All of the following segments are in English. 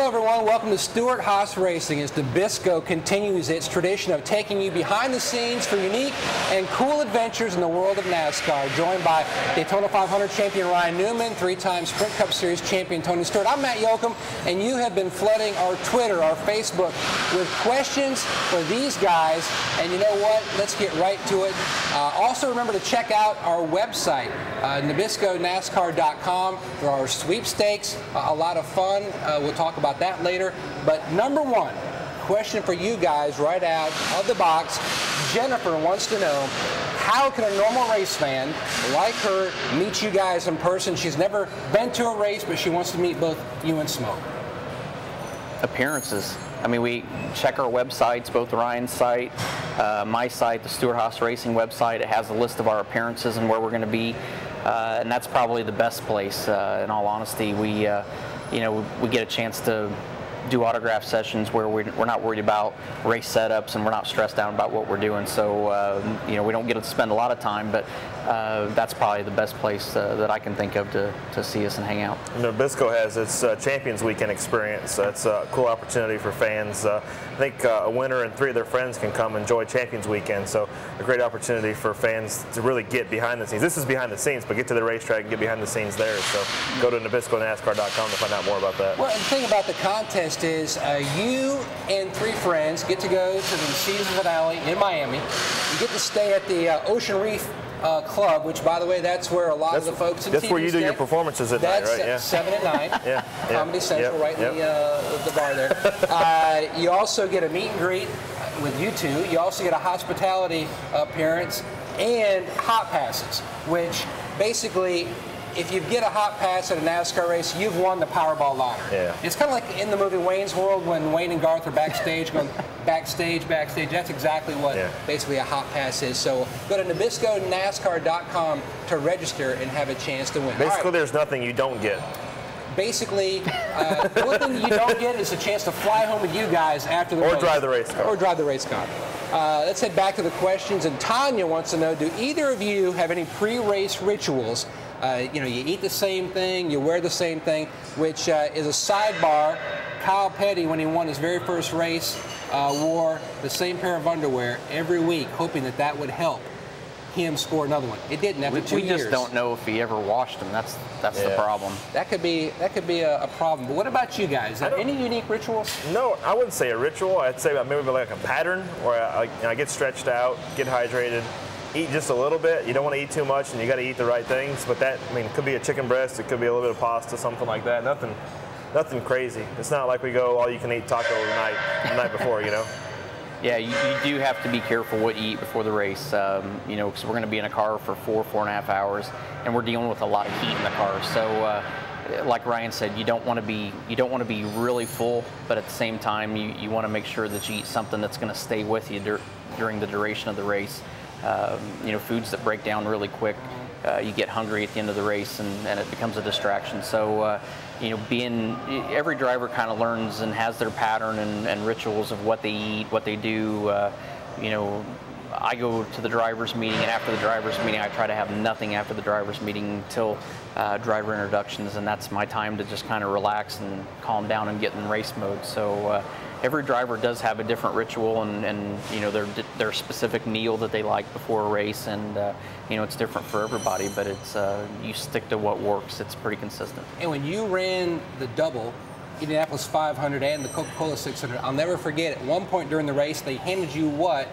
Hello everyone, welcome to Stewart-Haas Racing as Nabisco continues its tradition of taking you behind the scenes for unique and cool adventures in the world of NASCAR. Joined by Daytona 500 champion Ryan Newman, three-time Sprint Cup Series champion Tony Stewart. I'm Matt Yoakum, and you have been flooding our Twitter, our Facebook, with questions for these guys. And you know what? Let's get right to it. Also remember to check out our website, NabiscoNASCAR.com. There are sweepstakes, a lot of fun. We'll talk about that later. But number one question for you guys right out of the box. Jennifer wants to know, how can a normal race fan like her meet you guys in person? She's never been to a race, but she wants to meet both you and Smoke. Appearances. I mean, we check our websites, both Ryan's site, my site, the Stewart-Haas Racing website. It has a list of our appearances and where we're going to be, and that's probably the best place. In all honesty, we get a chance to do autograph sessions where we're not worried about race setups and we're not stressed out about what we're doing. So we don't get to spend a lot of time, but that's probably the best place that I can think of to see us and hang out. Nabisco has its Champions Weekend experience. That's a cool opportunity for fans. I think a winner and three of their friends can come enjoy Champions Weekend. So a great opportunity for fans to really get behind the scenes. This is behind the scenes, but get to the racetrack and get behind the scenes there. So go to NabiscoNASCAR.com to find out more about that. Well, the thing about the contest is you and three friends get to go to the season finale in Miami. You get to stay at the Ocean Reef Club, which, by the way, that's where a lot of the folks in That's TV where you do stay. your performances at night, right? That's 7 at 9. Yeah. Comedy Central, right in the bar there. You also get a meet and greet with you two. You also get a hospitality appearance and hot passes, which basically, if you get a hot pass at a NASCAR race, you've won the Powerball lottery. Yeah. It's kind of like in the movie Wayne's World when Wayne and Garth are backstage going backstage. That's exactly what basically a hot pass is. So go to NabiscoNASCAR.com to register and have a chance to win. Basically, there's nothing you don't get. Basically, the only thing you don't get is a chance to fly home with you guys after the race. Or drive the race car. Or drive the race car. Let's head back to the questions. And Tanya wants to know, do either of you have any pre-race rituals? You eat the same thing, you wear the same thing, which is a sidebar. Kyle Petty, when he won his very first race, wore the same pair of underwear every week, hoping that would help him score another one. It didn't after 2 years. We just don't know if he ever washed them. That's the problem. That could be a problem. But what about you guys? Any unique rituals? No, I wouldn't say a ritual. I'd say maybe like a pattern where I get stretched out, get hydrated, eat just a little bit. You don't want to eat too much, and you got to eat the right things. But that, it could be a chicken breast, it could be a little bit of pasta, something like that. Nothing crazy. It's not like we go all you can eat taco the night before, Yeah, you do have to be careful what you eat before the race, because we're going to be in a car for 4.5 hours, and we're dealing with a lot of heat in the car. So, like Ryan said, you don't want to be really full, but at the same time, you want to make sure that you eat something that's going to stay with you during the duration of the race. Foods that break down really quick. You get hungry at the end of the race, and it becomes a distraction. So, every driver kind of learns and has their pattern and rituals of what they eat, what they do. I go to the driver's meeting, and after the driver's meeting, I try to have nothing after the driver's meeting until driver introductions, and that's my time to just kind of relax and calm down and get in race mode. So every driver does have a different ritual and their specific meal that they like before a race, and it's different for everybody, but it's you stick to what works. It's pretty consistent. And when you ran the double, Indianapolis 500 and the Coca-Cola 600, I'll never forget, at one point during the race, they handed you what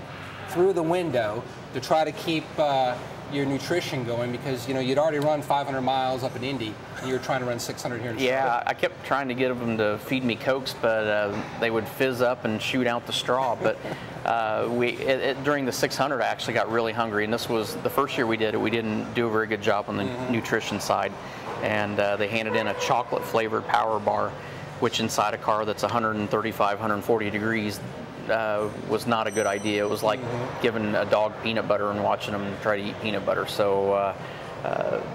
through the window to try to keep your nutrition going, because you'd already run 500 miles up in Indy and you were trying to run 600 here in Charlotte. Yeah, I kept trying to get them to feed me Cokes, but they would fizz up and shoot out the straw. But during the 600, I actually got really hungry, and this was the first year we did it. We didn't do a very good job on the nutrition side, and they handed in a chocolate flavored power bar, which inside a car that's 135, 140 degrees was not a good idea. It was like giving a dog peanut butter and watching them try to eat peanut butter. So,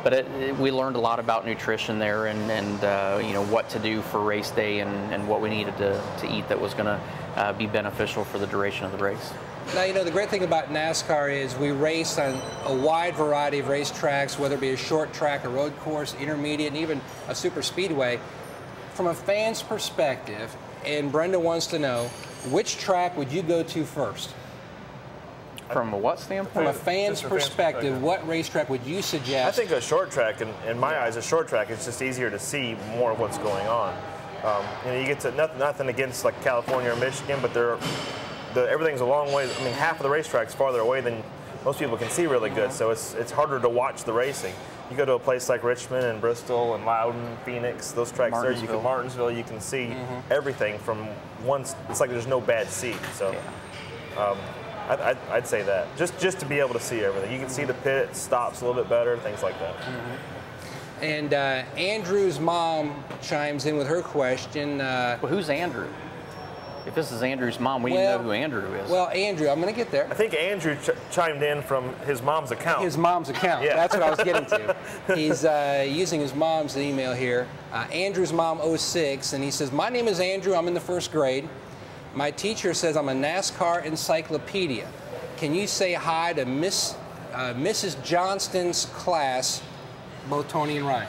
but we learned a lot about nutrition there, and what to do for race day, and what we needed to eat that was going to be beneficial for the duration of the race. Now, the great thing about NASCAR is we race on a wide variety of racetracks, whether it be a short track, a road course, intermediate, and even a super speedway. from a fan's perspective, and Brenda wants to know, which track would you go to first? From a what standpoint? From a fan's perspective, what racetrack would you suggest? I think a short track, in my eyes, a short track is just easier to see more of what's going on. You get to nothing against like California or Michigan, but everything's a long way. I mean, half of the racetrack's farther away than most people can see really good, so it's harder to watch the racing. You go to a place like Richmond and Bristol and Loudon, Phoenix, those tracks there, Martinsville, you can see everything from one. It's like there's no bad seat. So. I'd say that just to be able to see everything. You can see the pit stops a little bit better, things like that. And Andrew's mom chimes in with her question. Well, who's Andrew? If this is Andrew's mom, we need to know who Andrew is. Well, Andrew, I'm going to get there. I think Andrew chimed in from his mom's account. His mom's account. Yeah. That's what I was getting to. He's using his mom's email here. Andrew's mom 06, and he says, "My name is Andrew. I'm in the 1st grade. My teacher says I'm a NASCAR encyclopedia. Can you say hi to Mrs. Johnston's class, both Tony and Ryan?"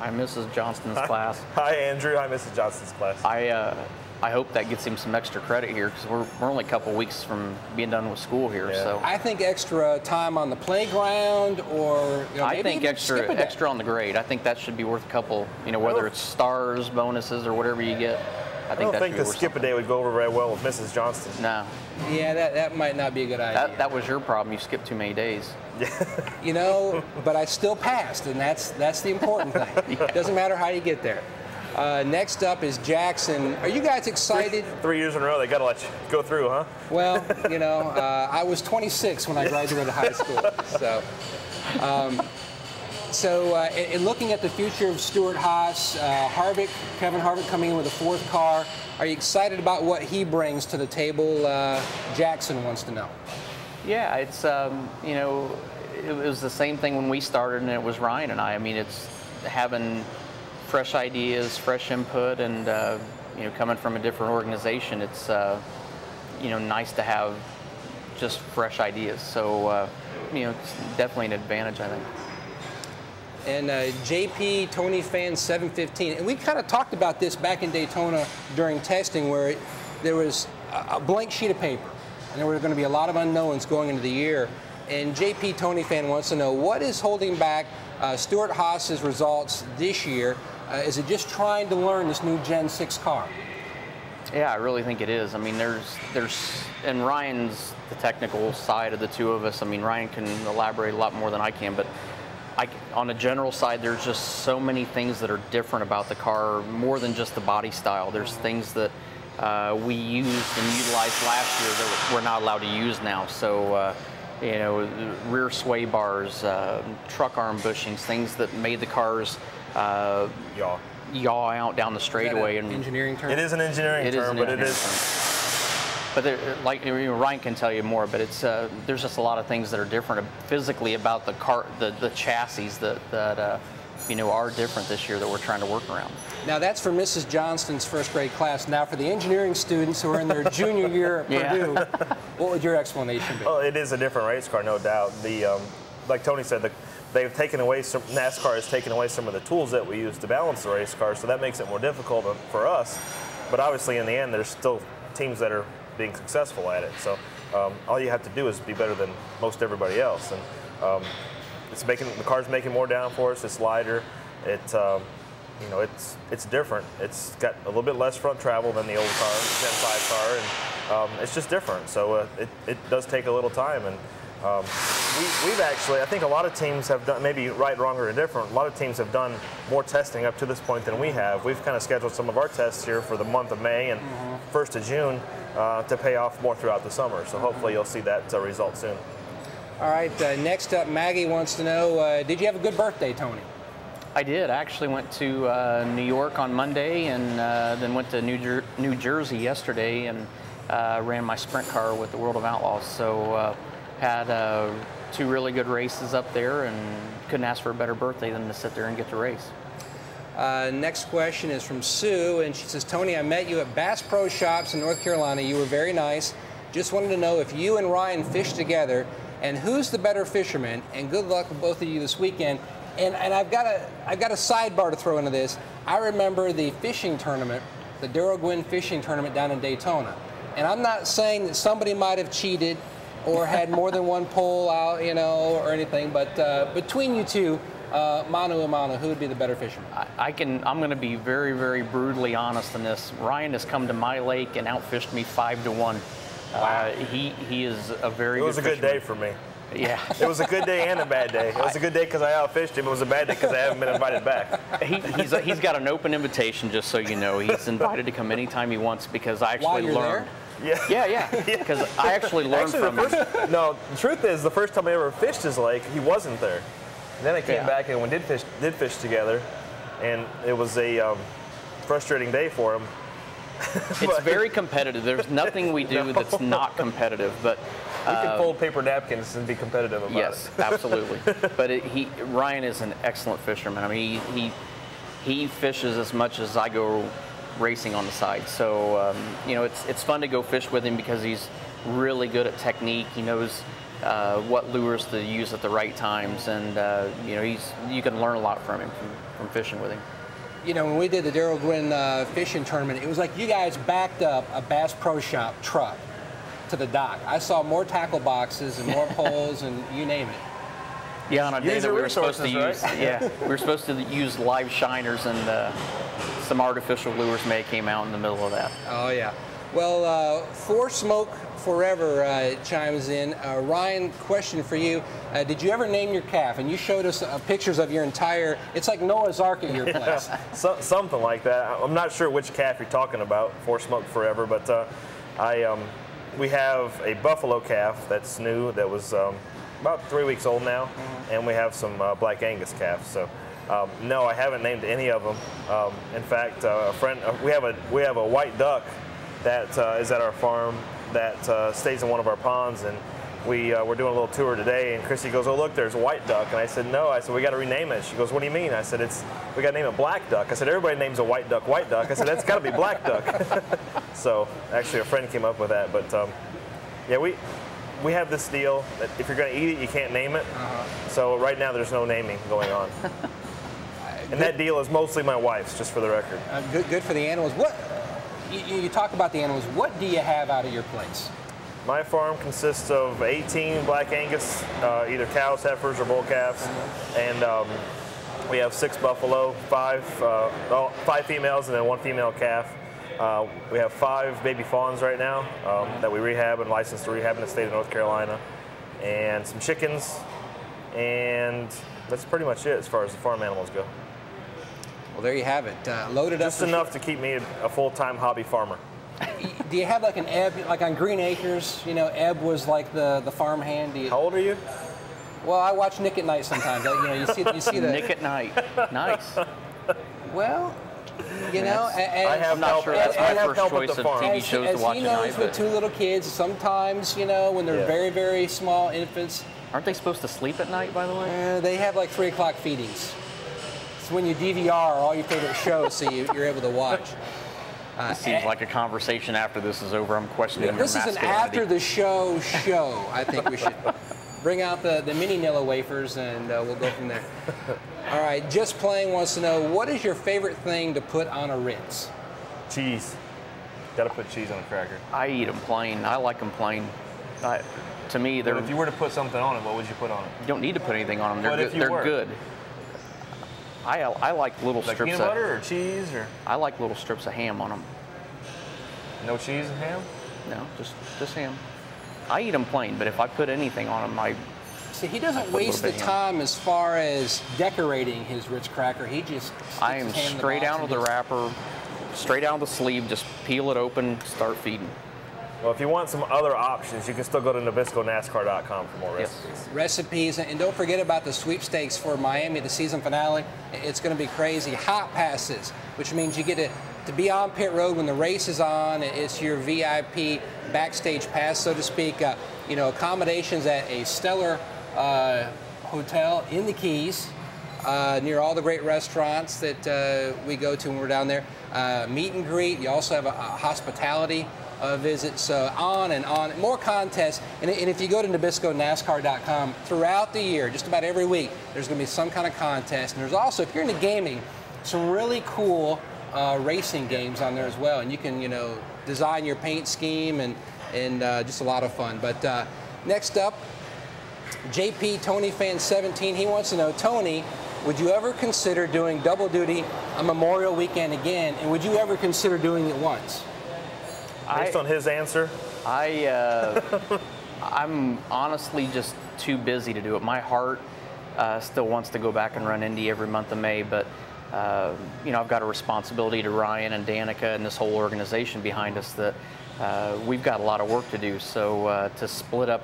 Hi, Mrs. Johnston's class. Hi, Andrew. Hi, Mrs. Johnston's class. I hope that gets him some extra credit here because we're only a couple weeks from being done with school here. Yeah. So I think extra time on the playground, or I think extra on the grade. I think that should be worth a couple. Whether it's stars, bonuses, or whatever you get. I don't think the skip a day would go over very well with Mrs. Johnston. No. Yeah, that might not be a good idea. That was your problem. You skipped too many days. But I still passed, and that's the important thing. It doesn't matter how you get there. Next up is Jackson. Are you guys excited? 3 years in a row, they got to let you go through, huh? Well, I was 26 when I graduated high school, so. In looking at the future of Stewart-Haas, Kevin Harvick coming in with a 4th car, are you excited about what he brings to the table? Jackson wants to know. Yeah, it's, it was the same thing when we started, and it was Ryan and I. I mean, it's having fresh ideas, fresh input, and, coming from a different organization, it's, nice to have just fresh ideas. So, it's definitely an advantage, I think. And JP Tony Fan 715, and we kind of talked about this back in Daytona during testing, where there was a blank sheet of paper, and there were going to be a lot of unknowns going into the year. And JP Tony Fan wants to know, what is holding back Stewart-Haas's results this year? Is it just trying to learn this new Gen 6 car? Yeah, I really think it is. I mean, and Ryan's the technical side of the two of us. I mean, Ryan can elaborate a lot more than I can, but on a general side, there's just so many things that are different about the car, more than just the body style. There's things that we used and utilized last year that we're not allowed to use now. So, rear sway bars, truck arm bushings, things that made the cars yaw out down the straightaway. Is that an engineering term? It is an engineering term, but it is. But Ryan can tell you more. But it's there's just a lot of things that are different physically about the car, the chassis that are different this year that we're trying to work around. Now that's for Mrs. Johnston's 1st grade class. Now for the engineering students who are in their junior year at Purdue, what would your explanation be? Well, it is a different race car, no doubt. Like Tony said, they've taken away NASCAR has taken away some of the tools that we use to balance the race car, so that makes it more difficult for us. But obviously, in the end, there's still teams that are being successful at it. So all you have to do is be better than most everybody else. And the car's making more downforce. It's lighter. It's different. It's got a little bit less front travel than the old car, the Gen 5 car, and it's just different. So it does take a little time. And we've actually, I think a lot of teams have done, maybe right, wrong, or indifferent, a lot of teams have done more testing up to this point than we have. We've kind of scheduled some of our tests here for the month of May and 1st of June to pay off more throughout the summer. So hopefully you'll see that result soon. All right, next up, Maggie wants to know, did you have a good birthday, Tony? I did. I actually went to New York on Monday and then went to New Jersey yesterday and ran my sprint car with the World of Outlaws. So had 2 really good races up there and couldn't ask for a better birthday than to sit there and get to race. Next question is from Sue, and she says, Tony, I met you at Bass Pro Shops in North Carolina. You were very nice. Just wanted to know if you and Ryan fished together, and who's the better fisherman, and good luck with both of you this weekend. And I've got a sidebar to throw into this. I remember the fishing tournament, the Daryl Gwynn fishing tournament down in Daytona. And I'm not saying that somebody might have cheated or had more than one pole out, you know, or anything, but between you two, mano a mano, who would be the better fisherman? I'm going to be very, very brutally honest in this. Ryan has come to my lake and outfished me 5-1. Wow. He is a very good fisherman. It was a good day for me. Yeah. It was a good day and a bad day. It was a good day because I outfished him. It was a bad day because I haven't been invited back. He's got an open invitation, just so you know. He's invited to come anytime he wants because I actually learned. There? Yeah. Because I actually learned from him. No, the truth is, the first time I ever fished his lake, he wasn't there. And then I came back and we did fish together, and it was a frustrating day for him. It's very competitive. There's nothing we do that's not competitive, but we can fold paper napkins and be competitive about it. Yes, absolutely. But Ryan is an excellent fisherman. I mean, he fishes as much as I go racing on the side. So you know, it's fun to go fish with him because he's really good at technique. He knows what lures to use at the right times, and you know, you can learn a lot from him from fishing with him. You know, when we did the Daryl Gwynn fishing tournament, it was like you guys backed up a Bass Pro Shop truck to the dock. I saw more tackle boxes and more poles and you name it. Yeah, on a day that we were supposed to use, right? we were supposed to use live shiners, and some artificial lures may have came out in the middle of that. Oh yeah. Well, For Smoke Forever chimes in. Ryan, question for you. Did you ever name your calf? And you showed us pictures of your entire, it's like Noah's Ark at your place. Something like that. I'm not sure which calf you're talking about, For Smoke Forever, but we have a buffalo calf that's new that was about 3 weeks old now, and we have some Black Angus calves. So no, I haven't named any of them. In fact, we have a white duck that is at our farm that stays in one of our ponds, and we're doing a little tour today, and Chrissy goes, "Oh look, there's a white duck," and I said, "No," I said, "We got to rename it." She goes, "What do you mean?" I said, "We got to name it Black Duck." I said, "Everybody names a white duck White Duck." I said, "That's got to be Black Duck." So actually, a friend came up with that, but yeah, we have this deal that if you're going to eat it, you can't name it. So right now, there's no naming going on. And that deal is mostly my wife's, just for the record. Good for the animals. What you talk about the animals. What do you have out of your place? My farm consists of 18 Black Angus, either cows, heifers, or bull calves, and we have 6 buffalo, 5 females, and then 1 female calf. We have 5 baby fawns right now that we rehab and licensed to rehab in the state of North Carolina, and some chickens, and that's pretty much it as far as the farm animals go. Well, there you have it. Loaded Just up. enough to keep me a full-time hobby farmer. Do you have like an ebb, like on Green Acres? You know, Ebb was like the farm hand. How old are you? Well, I watch Nick at Night sometimes. You know, you see the Nick at Night. Nice. Well, you know, I'm not sure that's my first choice of TV shows to watch at night. As he knows, with 2 little kids, sometimes, you know, when they're very, very small infants. Aren't they supposed to sleep at night, by the way? They have like 3 o'clock feedings. It's when you DVR all your favorite shows, so you're able to watch. It seems like a conversation after this is over. I'm questioning your masculinity. This is an after the show. I think we should bring out the mini Nilla wafers, and we'll go from there. All right, Just Playing wants to know, what is your favorite thing to put on a Ritz? Cheese. Got to put cheese on a cracker. I eat them plain. I like them plain. To me, they're. But if you were to put something on it, what would you put on it? You don't need to put anything on them. They're But good. if you They're were. good. I like little Like strips peanut of butter or cheese or I like little strips of ham on them. no cheese and ham? No, just ham. I eat them plain, but if I put anything on them, See, he doesn't waste the time as far as decorating his Ritz cracker. He just I am straight out of the wrapper, straight out of the sleeve, just peel it open, start feeding. Well, if you want some other options, you can still go to NabiscoNASCAR.com for more recipes. And don't forget about the sweepstakes for Miami, the season finale. It's going to be crazy. Hot passes, which means you get to be on pit road when the race is on. It's your VIP backstage pass, so to speak. You know, accommodations at a stellar hotel in the Keys. near all the great restaurants that we go to when we're down there. Meet and greet. You also have a hospitality visit. So on and on. More contests. And if you go to NabiscoNASCAR.com throughout the year, just about every week, there's going to be some kind of contest. And there's also, if you're into gaming, some really cool racing games on there as well. And you can, design your paint scheme and just a lot of fun. But next up, JP Tony Fan 17. He wants to know, Tony, would you ever consider doing double duty on Memorial Weekend again? And would you ever consider doing it once? Based on his answer? I'm honestly just too busy to do it. My heart still wants to go back and run Indy every month of May, but I've got a responsibility to Ryan and Danica and this whole organization behind us that we've got a lot of work to do. So to split up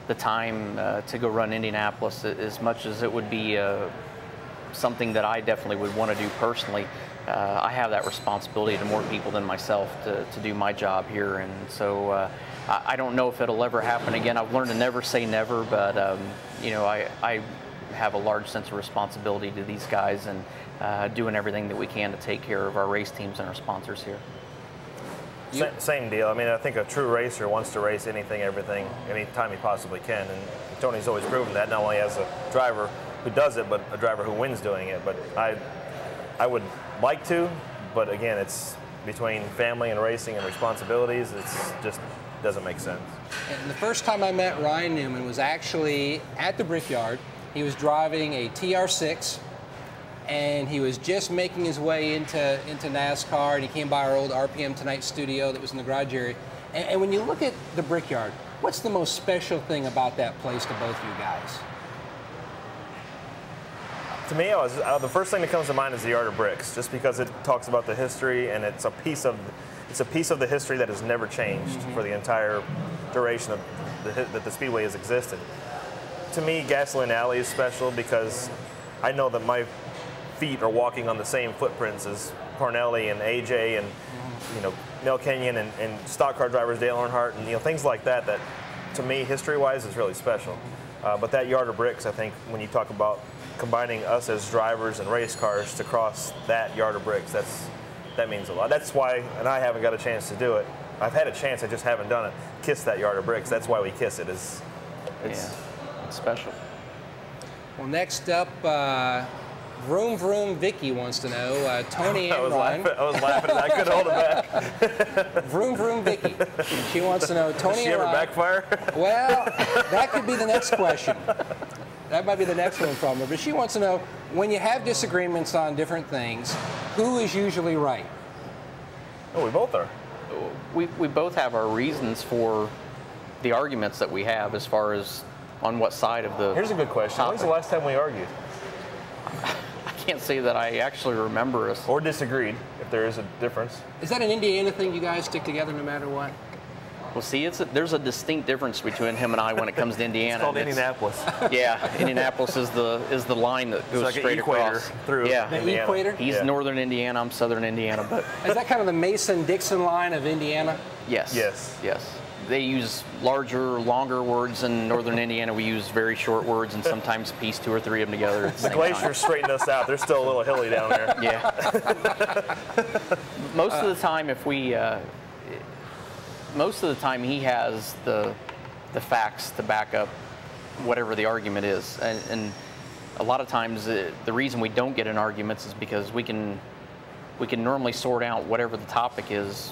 the time to go run Indianapolis, as much as it would be something that I definitely would want to do personally, I have that responsibility to more people than myself to do my job here. And so I don't know if it'll ever happen again. I've learned to never say never, but I have a large sense of responsibility to these guys and doing everything that we can to take care of our race teams and our sponsors here. Same deal. I mean, I think a true racer wants to race anything, everything, anytime he possibly can. And Tony's always proven that, not only as a driver who does it, but a driver who wins doing it. But I would like to, but again, it's between family and racing and responsibilities. It's just doesn't make sense. And the first time I met Ryan Newman was actually at the Brickyard. He was driving a TR6, and he was just making his way into NASCAR, and he came by our old RPM Tonight studio that was in the garage area. And when you look at the Brickyard, what's the most special thing about that place to both of you guys? To me, the first thing that comes to mind is the Yard of Bricks, just because it talks about the history, and it's a piece of the history that has never changed for the entire duration of that the Speedway has existed. To me, Gasoline Alley is special because I know that my feet are walking on the same footprints as Parnelli and AJ and Mel Kenyon and stock car drivers Dale Earnhardt and things like that. That to me, history-wise, is really special. But that Yard of Bricks, I think, when you talk about combining us as drivers and race cars to cross that Yard of Bricks, that means a lot. That's why, and I haven't got a chance to do it. I've had a chance, I just haven't done it. Kiss that Yard of Bricks. That's why we kiss it. It's special. Well, next up, Vroom Vroom Vicky wants to know, Tony and Ryan. I was laughing and I couldn't hold it back. Vroom Vroom Vicky. She wants to know, Tony and Ryan. Did she ever backfire? Well, that could be the next question. That might be the next one from her. But she wants to know, when you have disagreements on different things, who is usually right? Oh, we both are. We both have our reasons for the arguments that we have as far as on what side of the Here's a good question. topic. When's the last time we argued? I can't say that I actually remember us. Or disagreed, if there is a difference. Is that an Indiana thing? You guys stick together no matter what? Well, see, there's a distinct difference between him and I when it comes to Indiana. It's called Indianapolis. Yeah, Indianapolis is the line that goes like straight across through. Yeah, the equator. He's northern Indiana. I'm southern Indiana. But is that kind of the Mason-Dixon line of Indiana? Yes. Yes. Yes. They use longer words. In northern Indiana, we use very short words and sometimes piece two or three of them together at the The same glacier time. straightened us out. There's still a little hilly down there. Yeah. Most of the time, most of the time he has the facts to back up whatever the argument is, and a lot of times the reason we don't get in arguments is because we can normally sort out whatever the topic is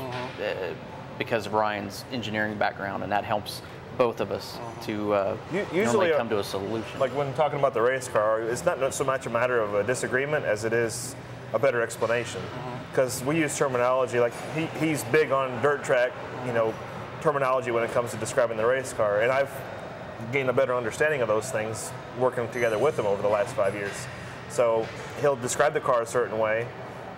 because of Ryan's engineering background, and that helps both of us to usually come to a solution. Like when talking about the race car, it's not so much a matter of a disagreement as it is a better explanation. Because we use terminology, like he's big on dirt track, terminology when it comes to describing the race car. And I've gained a better understanding of those things working together with him over the last 5 years. So he'll describe the car a certain way,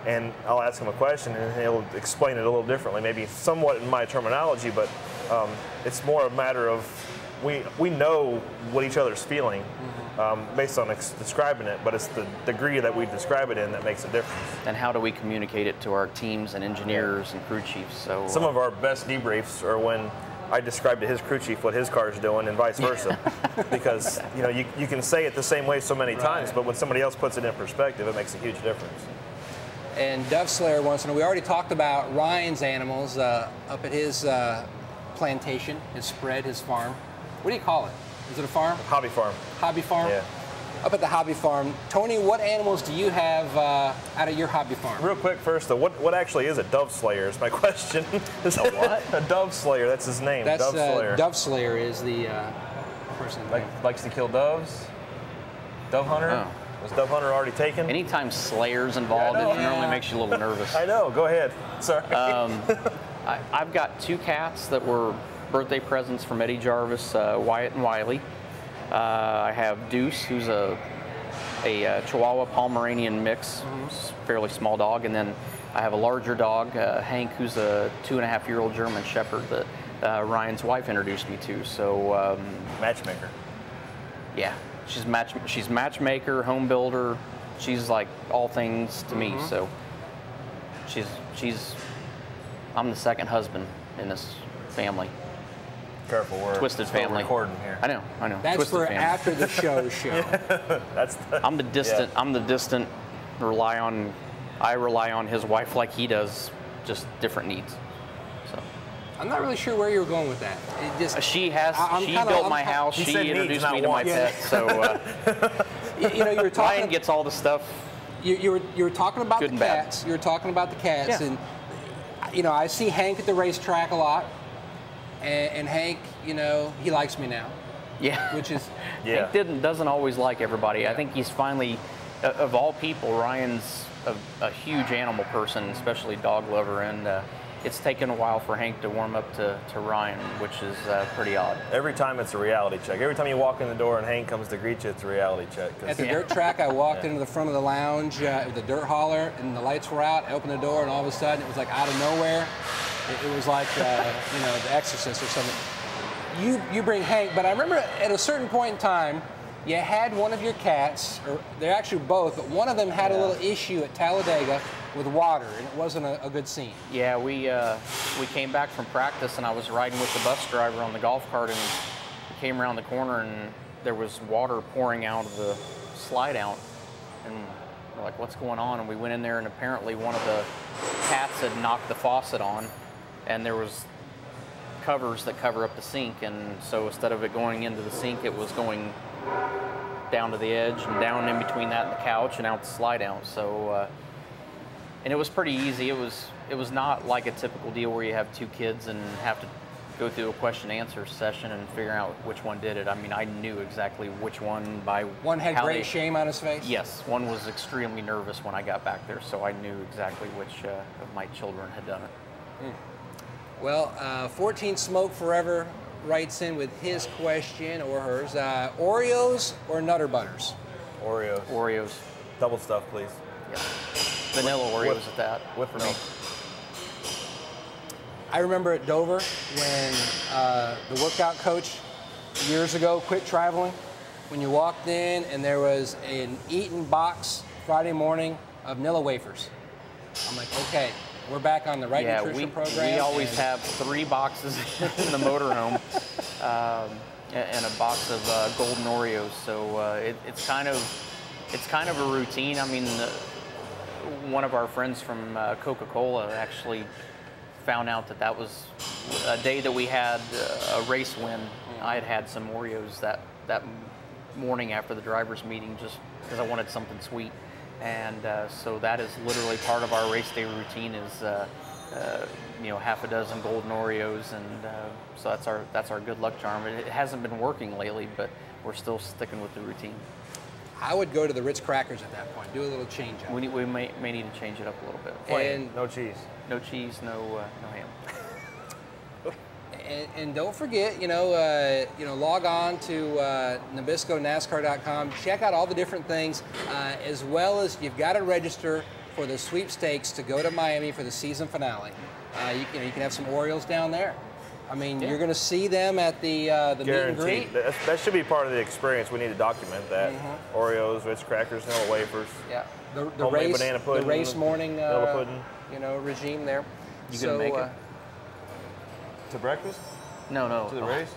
and I'll ask him a question, and he'll explain it a little differently, maybe somewhat in my terminology, but it's more a matter of we know what each other's feeling based on describing it, but it's the degree that we describe it in that makes a difference. And how do we communicate it to our teams and engineers and crew chiefs? So some of our best debriefs are when I describe to his crew chief what his car is doing and vice versa. Because, you know, you can say it the same way so many times, but when somebody else puts it in perspective, it makes a huge difference. And Dove Slayer wants to know, we already talked about Ryan's animals up at his plantation, his spread, his farm. What do you call it? Is it a farm? Hobby farm. Hobby farm? Yeah. Up at the hobby farm. Tony, what animals do you have out of your hobby farm? Real quick first, though, what actually is a Dove Slayer is my question. A what? A Dove Slayer, that's his name, That's, Dove Slayer. Dove Slayer is the person. Likes to kill doves? Dove hunter? Oh. Was Dove hunter already taken? Anytime Slayer's involved, Yeah, I it know. normally makes you a little nervous. I know, go ahead. Sorry. I've got 2 cats that were birthday presents from Eddie Jarvis, Wyatt and Wiley. I have Deuce, who's a Chihuahua Pomeranian mix, fairly small dog, and then I have a larger dog, Hank, who's a 2.5-year-old German Shepherd that Ryan's wife introduced me to. So Matchmaker. yeah, she's matchmaker, home builder. She's like all things to me. So I'm the second husband in this family. Careful, we're Twisted still family. recording here. I know. That's Twisted for family. after the show. I'm the distant. Yeah. I'm the distant. I rely on his wife like he does, just different needs. So I'm not really sure where you were going with that. It just, she I'm built my house. He She said needs, introduced not me to my wants. pet. So you know, you were talking. Ryan gets all the stuff. You were talking about Good the and bad. cats. You were talking about the cats, Yeah. and you know, I see Hank at the racetrack a lot, and Hank, you know, he likes me now, Yeah. which is Yeah. Hank doesn't always like everybody. I think he's finally, of all people, Ryan's a huge animal person, especially dog lover, and it's taken a while for Hank to warm up to Ryan, which is pretty odd. Every time it's a reality check. Every time you walk in the door and Hank comes to greet you, it's a reality check. 'Cause at the dirt track. I walked into the front of the lounge, the dirt hauler, and the lights were out. I opened the door, and all of a sudden, it was like out of nowhere. It was like you know, The Exorcist or something. You bring Hank, but I remember at a certain point in time, you had one of your cats, or they're actually both, but one of them had a little issue at Talladega with water, and it wasn't a good scene. Yeah, we came back from practice, and I was riding with the bus driver on the golf cart, and we came around the corner, and there was water pouring out of the slide out, and we're like, what's going on? And we went in there, and apparently one of the cats had knocked the faucet on, and there was covers that cover up the sink, and so instead of it going into the sink, it was going down to the edge and down in between that and the couch and out the slide out. So, and it was pretty easy. It was not like a typical deal where you have 2 kids and have to go through a question and answer session and figure out which one did it. I mean, I knew exactly which one by One had how great they- shame on his face. Yes, one was extremely nervous when I got back there, so I knew exactly which of my children had done it. Well, 14 Smoke Forever writes in with his question, or hers, Oreos or Nutter Butters? Oreos. Oreos, Double stuff, please. yeah. Vanilla Oreos at that. With for milk. me. I remember at Dover when the workout coach years ago quit traveling, when you walked in and there was an eaten box Friday morning of Nilla wafers. I'm like, okay, we're back on the right Yeah, nutrition program. we always and have 3 boxes in the motorhome and a box of golden Oreos. So it's kind of a routine. I mean, one of our friends from Coca-Cola actually found out that was a day that we had a race win. I had some Oreos that morning after the drivers' meeting just because I wanted something sweet. And so that is literally part of our race day routine is, you know, half a dozen golden Oreos. And so that's our good luck charm. It hasn't been working lately, but we're still sticking with the routine. I would go to the Ritz crackers at that point, do a little change up. We may need to change it up a little bit. Plain, no cheese. No cheese, no ham. And don't forget, you know, log on to NabiscoNASCAR.com. Check out all the different things, as well as you've got to register for the sweepstakes to go to Miami for the season finale. You can have some Orioles down there. I mean, you're going to see them at the meet and Guaranteed. greet. That should be part of the experience. We need to document that. Oreos, Ritz crackers, Nilla wafers. Yeah, the Homemade race, banana pudding, the race morning, Nilla pudding. regime there. You gonna make it? To breakfast? No. to the race?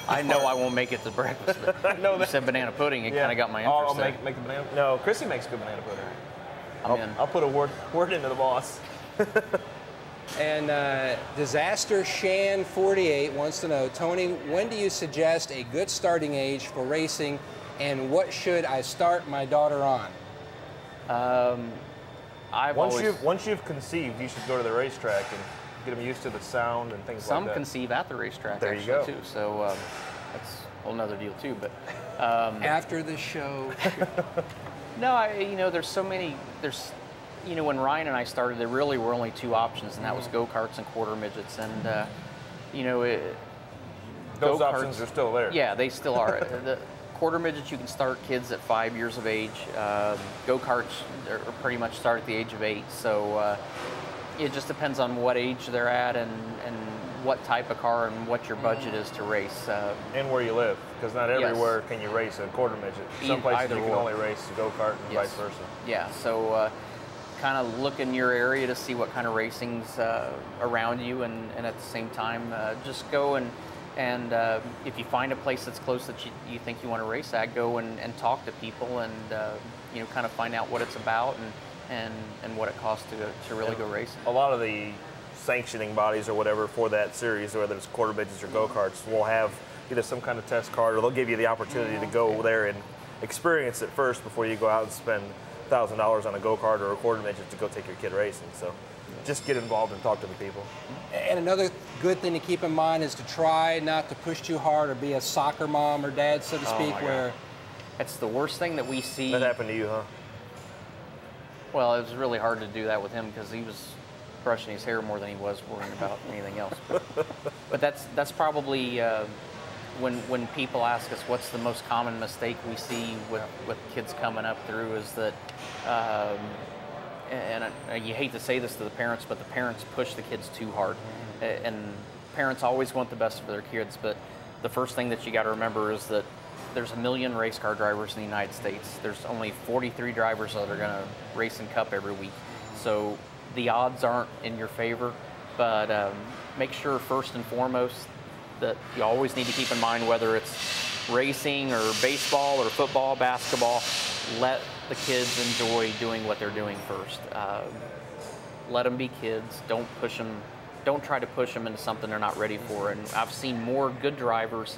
I know I won't make it to breakfast, but No, you said banana pudding. It kind of got my Oh, interest I'll there. make the banana. No, Chrissy makes good banana pudding. I'm in. I'll put a word into the boss. And Disaster Shan 48 wants to know, Tony, when do you suggest a good starting age for racing, and what should I start my daughter on? Once you've conceived, you should go to the racetrack and get them used to the sound and things like Some that. conceive at the racetrack There you actually go. too, so that's a whole nother deal too. But After the show. no, there's so many. When Ryan and I started, there really were only two options, and that was go-karts and quarter midgets, and Those go-karts- options are still there. Yeah, they still are. The quarter midgets, you can start kids at 5 years of age. Go-karts are pretty much start at the age of 8. So it just depends on what age they're at and what type of car and what your budget is to race. And where you live, because not Yes. everywhere can you race a quarter midget. Some places Either you can or. only race a go-kart and Yes. vice versa. Yeah, so kind of look in your area to see what kind of racing's around you, and at the same time, just go and if you find a place that's close that you think you want to race at, go and talk to people and kind of find out what it's about and what it costs to really go racing. A lot of the sanctioning bodies or whatever for that series, whether it's quarter midgets or go-karts, will have either some kind of test card, or they'll give you the opportunity to go there and experience it first before you go out and spend $1,000 on a go-kart or a quarter midget to go take your kid racing. So just get involved and talk to the people. And another good thing to keep in mind is to try not to push too hard or be a soccer mom or dad, so to speak, my where God. That's the worst thing that we see. That happened to you, huh? Well, it was really hard to do that with him because he was brushing his hair more than he was worrying about anything else. But that's probably when people ask us what's the most common mistake we see with kids coming up through is that, you hate to say this to the parents, but the parents push the kids too hard. And parents always want the best for their kids, but the first thing that you got to remember is that there's 1 million race car drivers in the United States. There's only 43 drivers that are going to race in Cup every week. So the odds aren't in your favor, but make sure first and foremost that you always need to keep in mind, whether it's racing or baseball or football, basketball, let the kids enjoy doing what they're doing first. Let them be kids. Don't push them. Don't try to push them into something they're not ready for. And I've seen more good drivers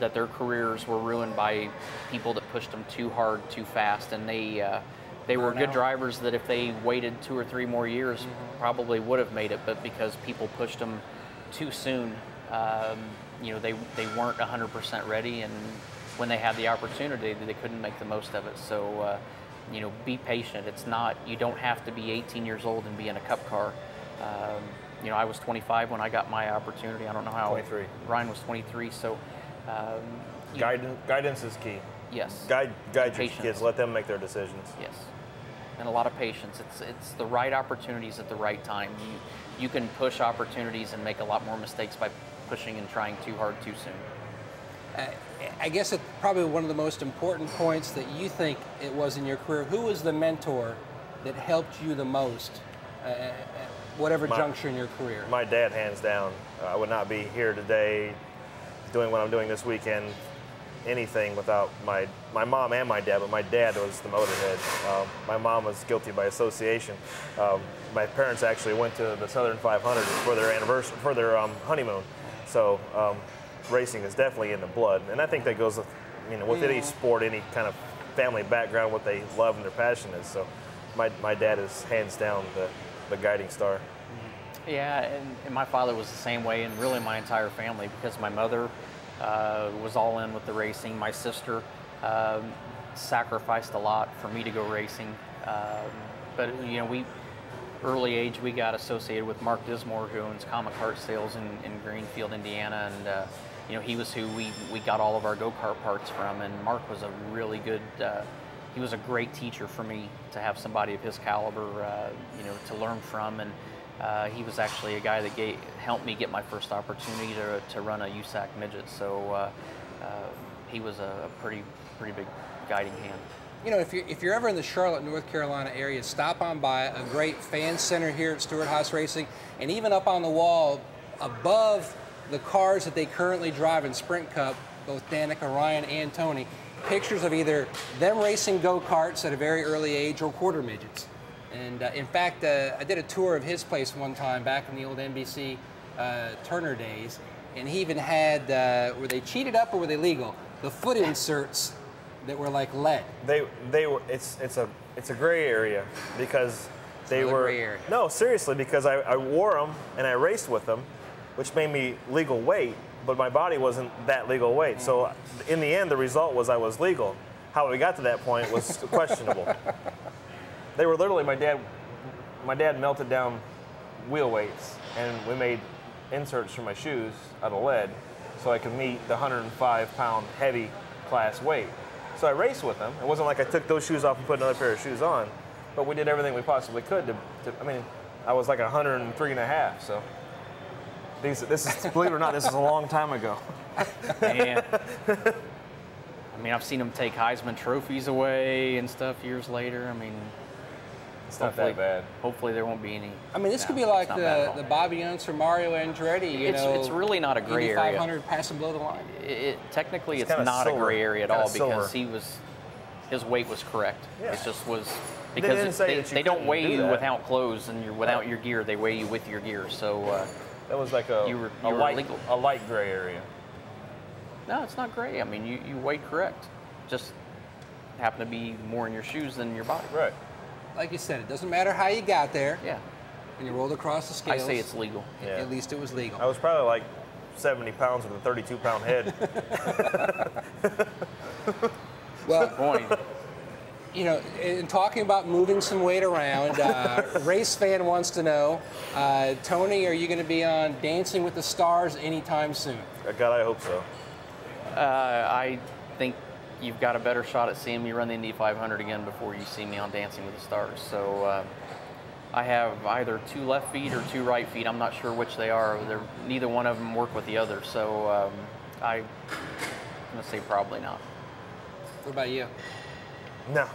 that their careers were ruined by people that pushed them too hard, too fast, and they were good drivers that if they waited 2 or 3 more years, probably would have made it. But because people pushed them too soon, they weren't 100% ready, and when they had the opportunity, they couldn't make the most of it. So, be patient. It's not, you don't have to be 18 years old and be in a Cup car. I was 25 when I got my opportunity. I don't know how 23. Ryan was 23. So, Guidance is key. yes. Guide your Patience. kids. Let them make their decisions. Yes, and a lot of patience. It's the right opportunities at the right time. You can push opportunities and make a lot more mistakes by pushing and trying too hard too soon. I guess it's probably one of the most important points that you think it was in your career. Who was the mentor that helped you the most at whatever juncture in your career? My dad, hands down. I would not be here today doing what I'm doing this weekend, anything without my mom and my dad, but my dad was the motorhead. My mom was guilty by association. My parents actually went to the Southern 500 for their anniversary, for their honeymoon. So racing is definitely in the blood, and I think that goes with any sport, any kind of family background, what they love and their passion is. So my dad is hands down the guiding star. Yeah, and my father was the same way, and really my entire family, because my mother was all in with the racing. My sister sacrificed a lot for me to go racing. But early age, we got associated with Mark Dismore, who owns Comet Kart Sales in Greenfield, Indiana, and he was who we got all of our go-kart parts from. And Mark was a really good, he was a great teacher for me to have somebody of his caliber, to learn from. And he was actually a guy that helped me get my first opportunity to run a USAC midget. So he was a pretty big guiding hand. If you're ever in the Charlotte, North Carolina area, stop on by a great fan center here at Stewart-Haas Racing, and even up on the wall above the cars that they currently drive in Sprint Cup, both Danica, Ryan, and Tony, pictures of either them racing go-karts at a very early age or quarter midgets. And in fact, I did a tour of his place one time back in the old NBC Turner days, and he even had, were they cheated up or were they legal? The foot inserts that were like lead. They were. It's a gray area because they were. Gray area. No, seriously, because I wore them and I raced with them, which made me legal weight, but my body wasn't that legal weight. So in the end, the result was I was legal. How we got to that point was questionable. They were literally my dad melted down wheel weights, and we made inserts for my shoes out of lead, so I could meet the 105-pound heavy class weight. So I raced with them. It wasn't like I took those shoes off and put another pair of shoes on, but we did everything we possibly could to I mean, I was like 103 and a half, so this is, believe it or not, this is a long time ago. Man. I mean, I've seen them take Heisman trophies away and stuff years later. I mean, It's not that bad. Hopefully there won't be any. I mean, this could be like the Bobby Unser or Mario Andretti. It's really not a gray area. 500 passing below the line. Technically, it's not silver. a gray area at all Silver. because his weight was correct. Yeah. It just was They didn't because say that you they don't couldn't weigh do you that. without clothes and you're without your gear. They weigh you with your gear. So That was like a You were legal. a light gray area. no, it's not gray. I mean, you weighed correct. Just happen to be more in your shoes than your body. Right. Like you said, it doesn't matter how you got there. Yeah. When you rolled across the I scales. say it's legal. Yeah. At least it was legal. I was probably like 70 pounds with a 32-pound head. Well, Point. you know, in talking about moving some weight around, Race Fan wants to know, Tony, are you going to be on Dancing with the Stars anytime soon? God, I hope so. I think you've got a better shot at seeing me run the Indy 500 again before you see me on Dancing with the Stars. So I have either 2 left feet or 2 right feet. I'm not sure which they are. Neither one of them work with the other. So I'm going to say probably not. What about you? No.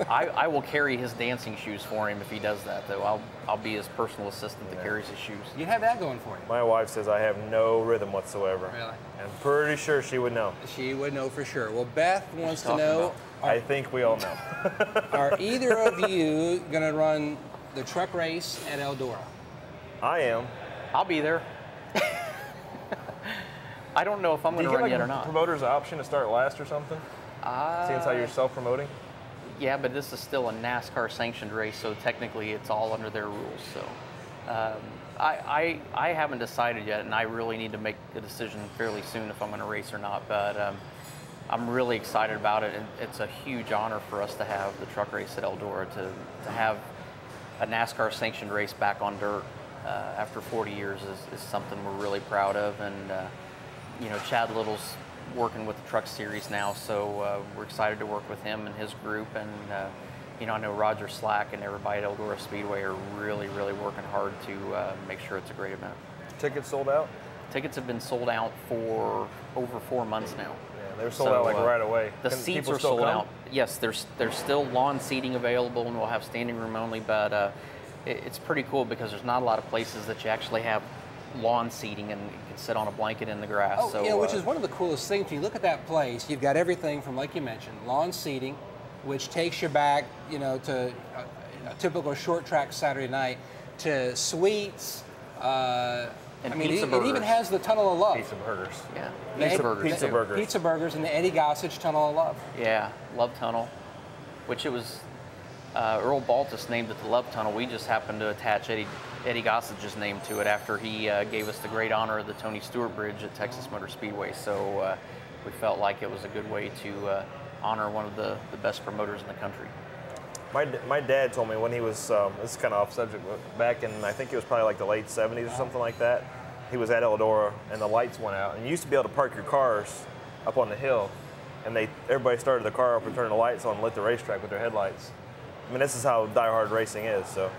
I will carry his dancing shoes for him if he does that, though. I'll be his personal assistant that carries his shoes. You have that going for you. My wife says I have no rhythm whatsoever. Really? I'm pretty sure she would know. She would know for sure. Well, Beth wants to talking know, about? I think we all know. are either of you going to run the truck race at Eldora? I am. I'll be there. I don't know if I'm Do going you to run give yet or like not. promoters an option to start last or something? Seeing as how you're self-promoting? Yeah, but this is still a NASCAR sanctioned race, so technically it's all under their rules. So I haven't decided yet, and I really need to make a decision fairly soon if I'm going to race or not. But I'm really excited about it, and it's a huge honor for us to have the truck race at Eldora, to have a NASCAR sanctioned race back on dirt after 40 years is something we're really proud of. And you know, Chad Little's working with the Truck Series now, so we're excited to work with him and his group. And you know, I know Roger Slack and everybody at Eldora Speedway are really, really working hard to make sure it's a great event. Tickets sold out? Tickets have been sold out for over 4 months now. Yeah, they were sold out like right away. The Can seats people are still sold come? out. Yes, there's still lawn seating available, and we'll have standing room only. But it's pretty cool because there's not a lot of places that you actually have lawn seating and you can sit on a blanket in the grass. Oh, so, you know, which is one of the coolest things. When you look at that place, you've got everything from, like you mentioned, lawn seating, which takes you back, you know, to a typical short track Saturday night, to suites. And I mean, pizza it burgers. even has the Tunnel of Love. Pizza burgers. yeah, The pizza Ed- burgers. Pizza burgers. Pizza burgers and the Eddie Gossage Tunnel of Love. Yeah, Love Tunnel, which it was Earl Baltus named it the Love Tunnel. We just happened to attach Eddie Gossage's name to it after he gave us the great honor of the Tony Stewart Bridge at Texas Motor Speedway. So we felt like it was a good way to honor one of the best promoters in the country. My dad told me when he was, this is kind of off subject, but back in, I think it was probably like the late 70s or something like that, he was at Eldora and the lights went out. And you used to be able to park your cars up on the hill, and everybody started the car up and turned the lights on and lit the racetrack with their headlights. I mean, this is how diehard racing is, so.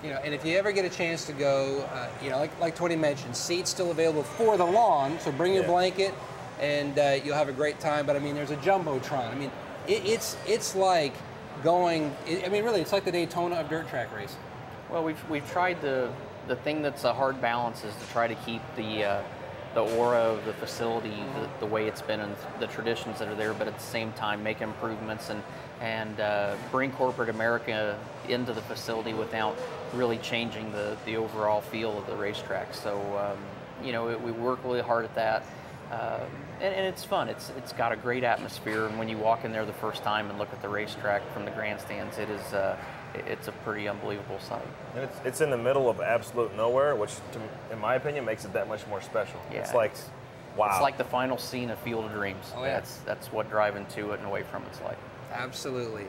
You know, and if you ever get a chance to go, you know, like Tony mentioned, seats still available for the lawn, so bring your Yeah. blanket and you'll have a great time. But I mean, there's a Jumbotron. I mean, it's like going, I mean, really, it's like the Daytona of dirt track racing. Well, we've tried to the thing that's a hard balance is to try to keep the aura of the facility the way it's been and the traditions that are there, but at the same time make improvements and bring corporate America into the facility without really changing the overall feel of the racetrack. So you know, we work really hard at that. And it's fun. It's got a great atmosphere, and when you walk in there the first time and look at the racetrack from the grandstands, it's a pretty unbelievable sight. And it's in the middle of absolute nowhere, which, in my opinion, makes it that much more special. Yeah, it's like, wow. It's like the final scene of Field of Dreams. Oh, yeah. That's what driving to it and away from it's like. Absolutely.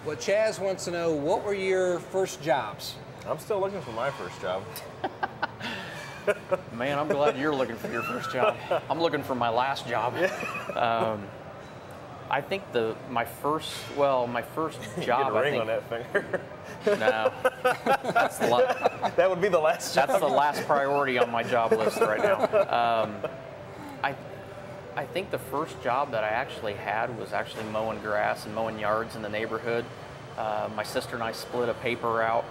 Well, Chaz wants to know, what were your first jobs? I'm still looking for my first job. Man, I'm glad you're looking for your first job. I'm looking for my last job. I think my first job. Get a ring on that finger. No, that would be the last job. That's the last priority on my job list right now. I think the first job that I actually had was actually mowing grass and mowing yards in the neighborhood. My sister and I split a paper route,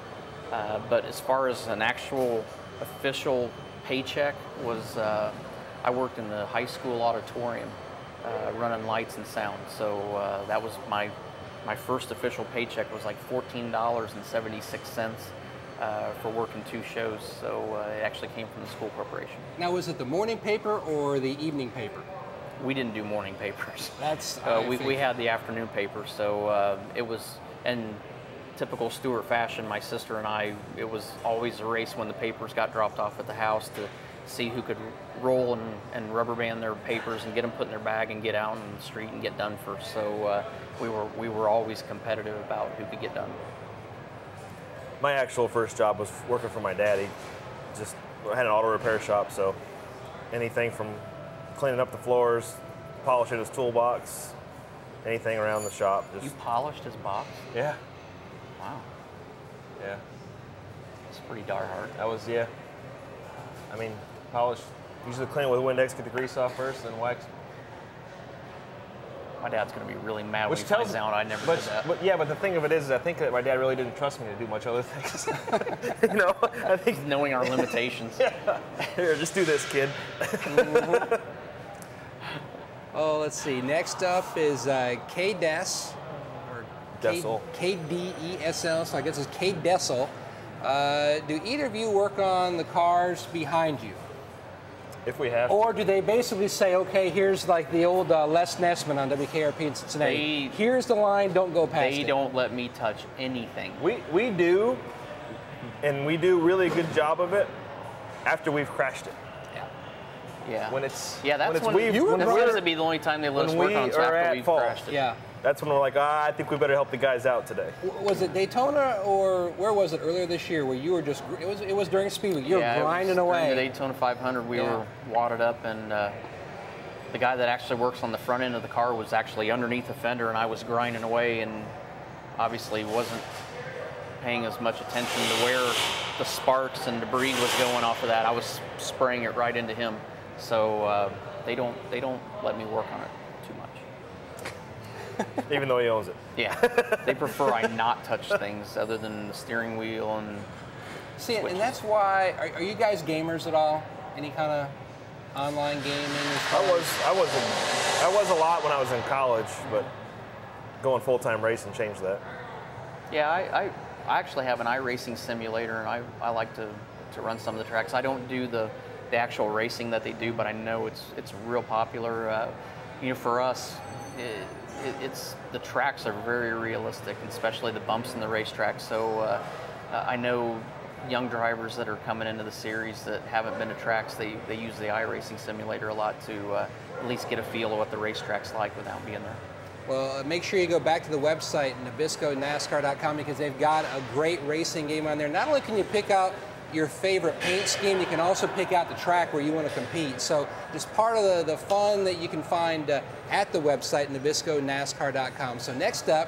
but as far as an actual official paycheck was, I worked in the high school auditorium, running lights and sound. So that was my first official paycheck was like $14.76 for working 2 shows. So it actually came from the school corporation. Now, was it the morning paper or the evening paper? We didn't do morning papers. That's we had the afternoon paper. So it was in typical Stewart fashion. My sister and I, it was always a race when the papers got dropped off at the house to see who could roll and rubber band their papers and get them put in their bag and get out on the street and get done first. So we were always competitive about who could get done. My actual first job was working for my daddy. Just had an auto repair shop, so anything from cleaning up the floors, polishing his toolbox, anything around the shop. You polished his box? Yeah. Wow. Yeah. It's pretty darn hard. That was, yeah. I mean, polish, usually clean it with Windex, get the grease off first, then wax. My dad's going to be really mad when he finds out I never did that. But yeah, but the thing of it is I think that my dad really didn't trust me to do much other things. You know, I think knowing our limitations. Yeah. Here, just do this, kid. Oh, let's see. Next up is K-Des, or Dessel. K-D-E-S-L, so I guess it's K-Dessel. Do either of you work on the cars behind you? If we have Or do they basically say, okay, here's like the old Les Nessman on WKRP in Cincinnati. Here's the line, don't go past it. They don't let me touch anything. We do, and we do really good job of it after we've crashed it. Yeah. When it's that's when we've that seems to be the only time they let us work on it after we've crashed it. Yeah. That's when we're like, I think we better help the guys out today. Was it Daytona or where was it earlier this year where you were just, it was during Speed Week, you were grinding away. During the Daytona 500, we were wadded up, and the guy that actually works on the front end of the car was actually underneath the fender, and I was grinding away and obviously wasn't paying as much attention to where the sparks and debris was going off of that. I was spraying it right into him. So they don't let me work on it too much. Even though he owns it. Yeah, they prefer I not touch things other than the steering wheel and see, switches. And that's why. Are you guys gamers at all? Any kind of online gaming? I was a lot when I was in college, but going full-time racing changed that. Yeah, I actually have an iRacing simulator, and I like to run some of the tracks. I don't do the actual racing that they do, but I know it's real popular. You know, for us, it's the tracks are very realistic, especially the bumps in the racetrack. So I know young drivers that are coming into the series that haven't been to tracks, they use the iRacing simulator a lot to at least get a feel of what the racetrack's like without being there. Well, make sure you go back to the website, NabiscoNASCAR.com, because they've got a great racing game on there. Not only can you pick out your favorite paint scheme, you can also pick out the track where you want to compete. So just part of the fun that you can find at the website, NabiscoNASCAR.com. So next up,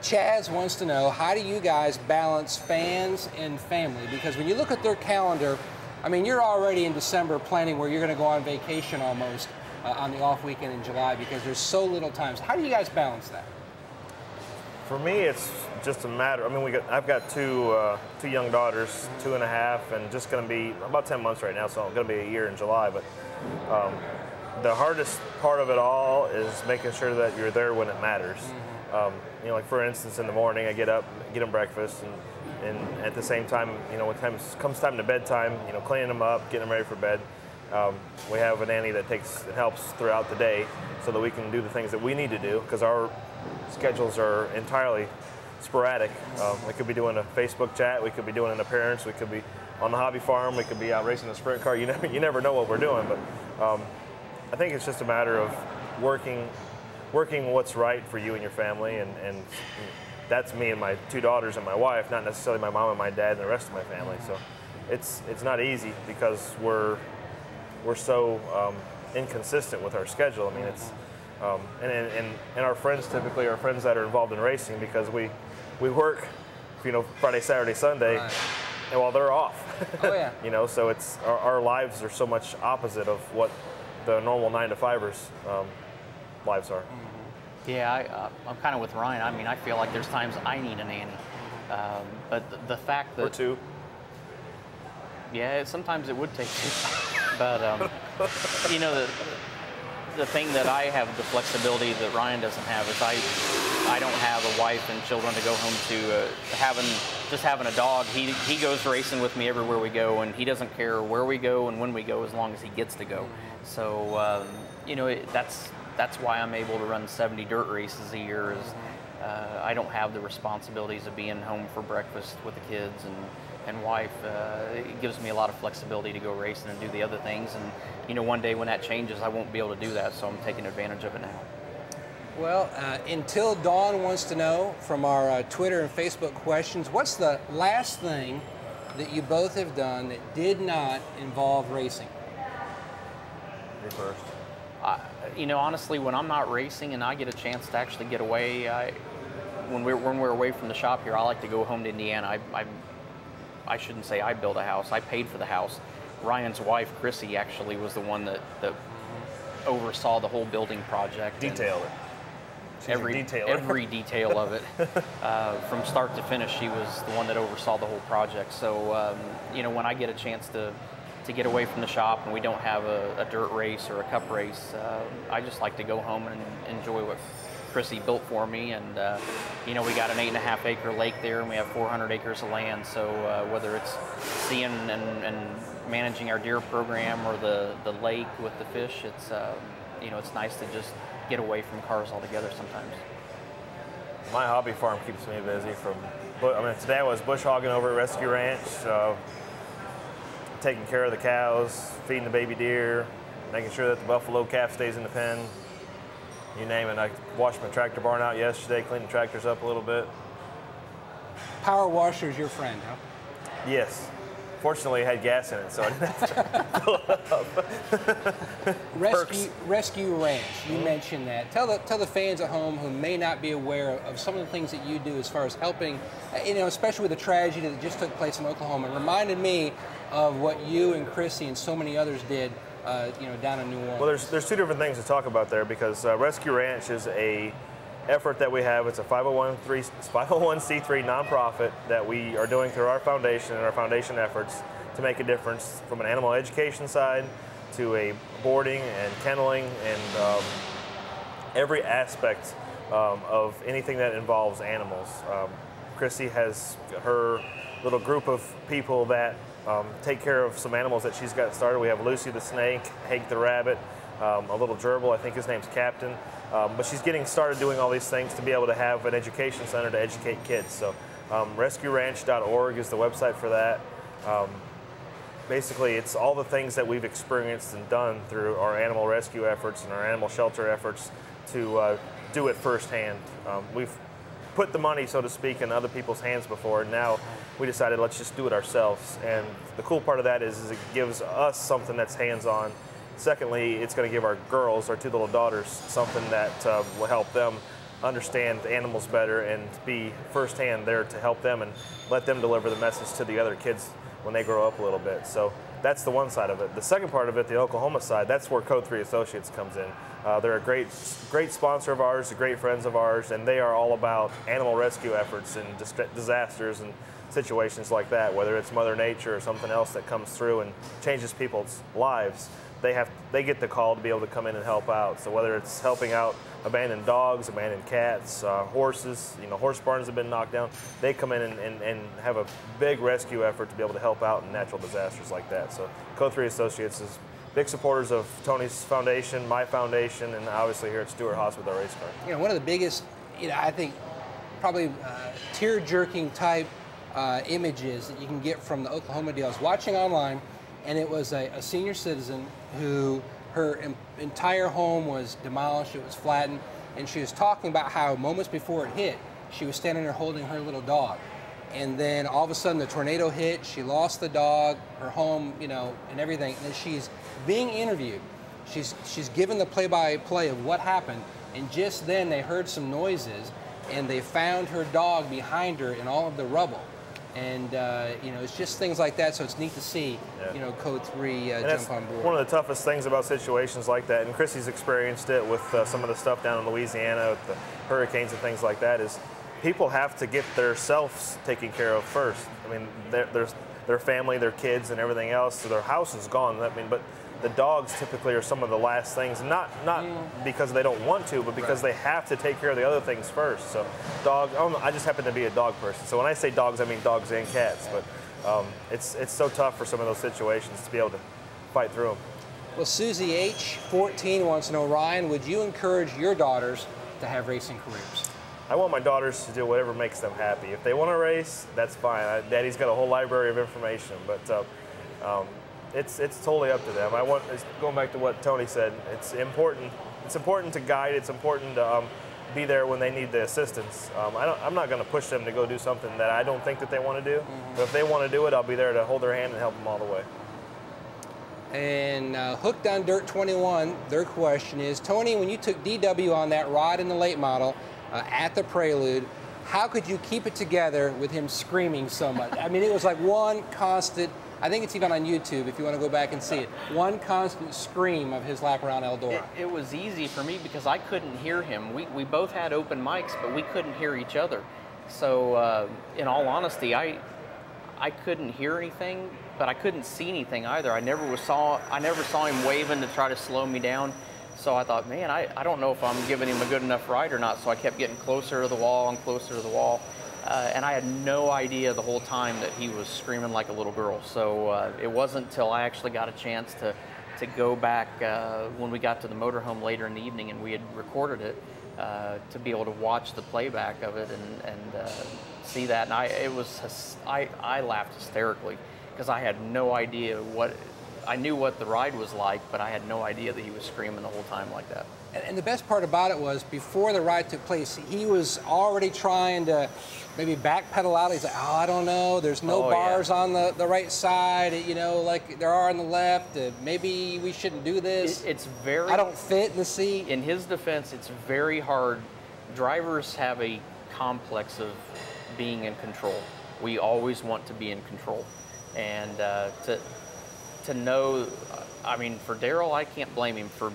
Chaz wants to know, how do you guys balance fans and family? Because when you look at their calendar, I mean, you're already in December planning where you're going to go on vacation almost on the off weekend in July because there's so little time. So how do you guys balance that? For me, it's just a matter. I mean, I've got two young daughters, 2.5, and just going to be about 10 months right now, so I'm going to be a year in July. But the hardest part of it all is making sure that you're there when it matters. You know, like for instance, in the morning, I get up, get them breakfast, and at the same time, you know, when comes time to bedtime, you know, cleaning them up, getting them ready for bed. We have a nanny that helps throughout the day so that we can do the things that we need to do, because our schedules are entirely sporadic. We could be doing a Facebook chat, we could be doing an appearance, we could be on the hobby farm, we could be out racing a sprint car. You never know what we're doing, but I think it's just a matter of working what's right for you and your family, and that's me and my 2 daughters and my wife, not necessarily my mom and my dad and the rest of my family. So it's not easy because we're so inconsistent with our schedule. I mean, it's and our friends typically are friends that are involved in racing, because we work, you know, Friday, Saturday, Sunday, right, and while they're off. Oh yeah. You know, so it's our lives are so much opposite of what the normal 9-to-5ers lives are. Yeah, I'm kind of with Ryan. I mean, I feel like there's times I need a nanny, but the fact that Or 2. Yeah, sometimes it would take 2. But you know, the thing that I have, the flexibility that Ryan doesn't have, is I don't have a wife and children to go home to. Having a dog, he goes racing with me everywhere we go, and he doesn't care where we go and when we go, as long as he gets to go. So you know, that's why I'm able to run 70 dirt races a year. Is I don't have the responsibilities of being home for breakfast with the kids and wife. It gives me a lot of flexibility to go racing and do the other things. And you know, one day when that changes, I won't be able to do that. So I'm taking advantage of it now. Well, Until Dawn wants to know from our Twitter and Facebook questions, what's the last thing that you both have done that did not involve racing? Me first. You know, honestly, when I'm not racing and I get a chance to actually get away, when we're away from the shop here, I like to go home to Indiana. I shouldn't say I built a house. I paid for the house. Ryan's wife, Chrissy, actually was the one that oversaw the whole building project. Detailed it. Every detail of it, from start to finish, she was the one that oversaw the whole project. So, you know, when I get a chance to get away from the shop and we don't have a dirt race or a cup race, I just like to go home and enjoy what Chrissy built for me. And you know, we got an 8.5 acre lake there, and we have 400 acres of land. So whether it's seeing and managing our deer program or the lake with the fish, it's you know, it's nice to just get away from cars altogether sometimes. My hobby farm keeps me busy. Today I was bush hogging over at Rescue Ranch, taking care of the cows, feeding the baby deer, making sure that the buffalo calf stays in the pen. You name it. I washed my tractor barn out yesterday, cleaned the tractors up a little bit. Power washer's your friend, huh? Yes. Fortunately, it had gas in it, so I didn't have to fill it up. Rescue Ranch, you mentioned that. Tell the fans at home who may not be aware of some of the things that you do as far as helping, you know, especially with the tragedy that just took place in Oklahoma. It reminded me of what you and Chrissy and so many others did, you know, down in New Orleans. Well, there's 2 different things to talk about there, because Rescue Ranch is a effort that we have. It's a 501c3 nonprofit that we are doing through our foundation and our foundation efforts to make a difference, from an animal education side to a boarding and kenneling and every aspect of anything that involves animals. Chrissy has her little group of people that take care of some animals that she's got started. We have Lucy the snake, Hank the rabbit, a little gerbil, I think his name's Captain. But she's getting started doing all these things to be able to have an education center to educate kids. So rescueranch.org is the website for that. Basically, it's all the things that we've experienced and done through our animal rescue efforts and our animal shelter efforts to do it firsthand. We've put the money, so to speak, in other people's hands before, and now we decided let's just do it ourselves. And the cool part of that is it gives us something that's hands-on. Secondly, it's going to give our girls, our 2 little daughters, something that will help them understand animals better and be firsthand there to help them and let them deliver the message to the other kids when they grow up a little bit. So that's the one side of it. The second part of it, the Oklahoma side, that's where Code 3 Associates comes in. They're a great sponsor of ours, great friends of ours, and they are all about animal rescue efforts and disasters and situations like that, whether it's Mother Nature or something else that comes through and changes people's lives. They get the call to be able to come in and help out. So whether it's helping out abandoned dogs, abandoned cats, horses, horse barns have been knocked down, they come in and have a big rescue effort to be able to help out in natural disasters like that. So Code 3 Associates is big supporters of Tony's foundation, my foundation, and obviously here at Stewart-Haas with our race car. One of the biggest, I think, probably tear-jerking type images that you can get from the Oklahoma deal. I was watching online, and it was a senior citizen who her entire home was demolished, it was flattened, and she was talking about how moments before it hit, she was standing there holding her little dog. And then all of a sudden the tornado hit, she lost the dog, her home, and everything. And then she's being interviewed. She's given the play-by-play of what happened, and just then they heard some noises, and they found her dog behind her in all of the rubble. And it's just things like that. So it's neat to see, Code 3 jump on board. One of the toughest things about situations like that, and Chrissy's experienced it with some of the stuff down in Louisiana, with the hurricanes and things like that, is people have to get themselves taken care of first. I mean, their family, their kids, and everything else. So their house is gone. But the dogs typically are some of the last things, not because they don't want to, but because they have to take care of the other things first. So I just happen to be a dog person. So when I say dogs, I mean dogs and cats. But it's so tough for some of those situations to be able to fight through them. Well, Susie H. 14 wants to know, Ryan, would you encourage your daughters to have racing careers? I want my daughters to do whatever makes them happy. If they want to race, that's fine. Daddy's got a whole library of information, but it's totally up to them. Going back to what Tony said, it's important. It's important to guide. It's important to be there when they need the assistance. I'm not going to push them to go do something that I don't think that they want to do. But if they want to do it, I'll be there to hold their hand and help them all the way. And Hooked on Dirt 21, their question is, Tony, when you took DW on that ride in the late model at the Prelude, how could you keep it together with him screaming so much? I mean, it was like one constant, I think it's even on YouTube if you want to go back and see it, one constant scream of his lap around Eldora. It was easy for me because I couldn't hear him. We both had open mics, but we couldn't hear each other. So in all honesty, I couldn't hear anything, but I couldn't see anything either. I never saw him waving to try to slow me down. So I thought, man, I don't know if I'm giving him a good enough ride or not. So I kept getting closer to the wall and closer to the wall. And I had no idea the whole time that he was screaming like a little girl. So it wasn't until I actually got a chance to go back when we got to the motorhome later in the evening and we had recorded it, to be able to watch the playback of it and see that. And I laughed hysterically because I had no idea I knew what the ride was like, but I had no idea that he was screaming the whole time like that. And the best part about it was, before the ride took place, he was already trying to maybe backpedal out. He's like, oh, I don't know, there's no bars on the right side, like there are on the left. Maybe we shouldn't do this. I don't fit in the seat. In his defense, it's very hard. Drivers have a complex of being in control. We always want to be in control. And to know, I mean, for Daryl, I can't blame him. For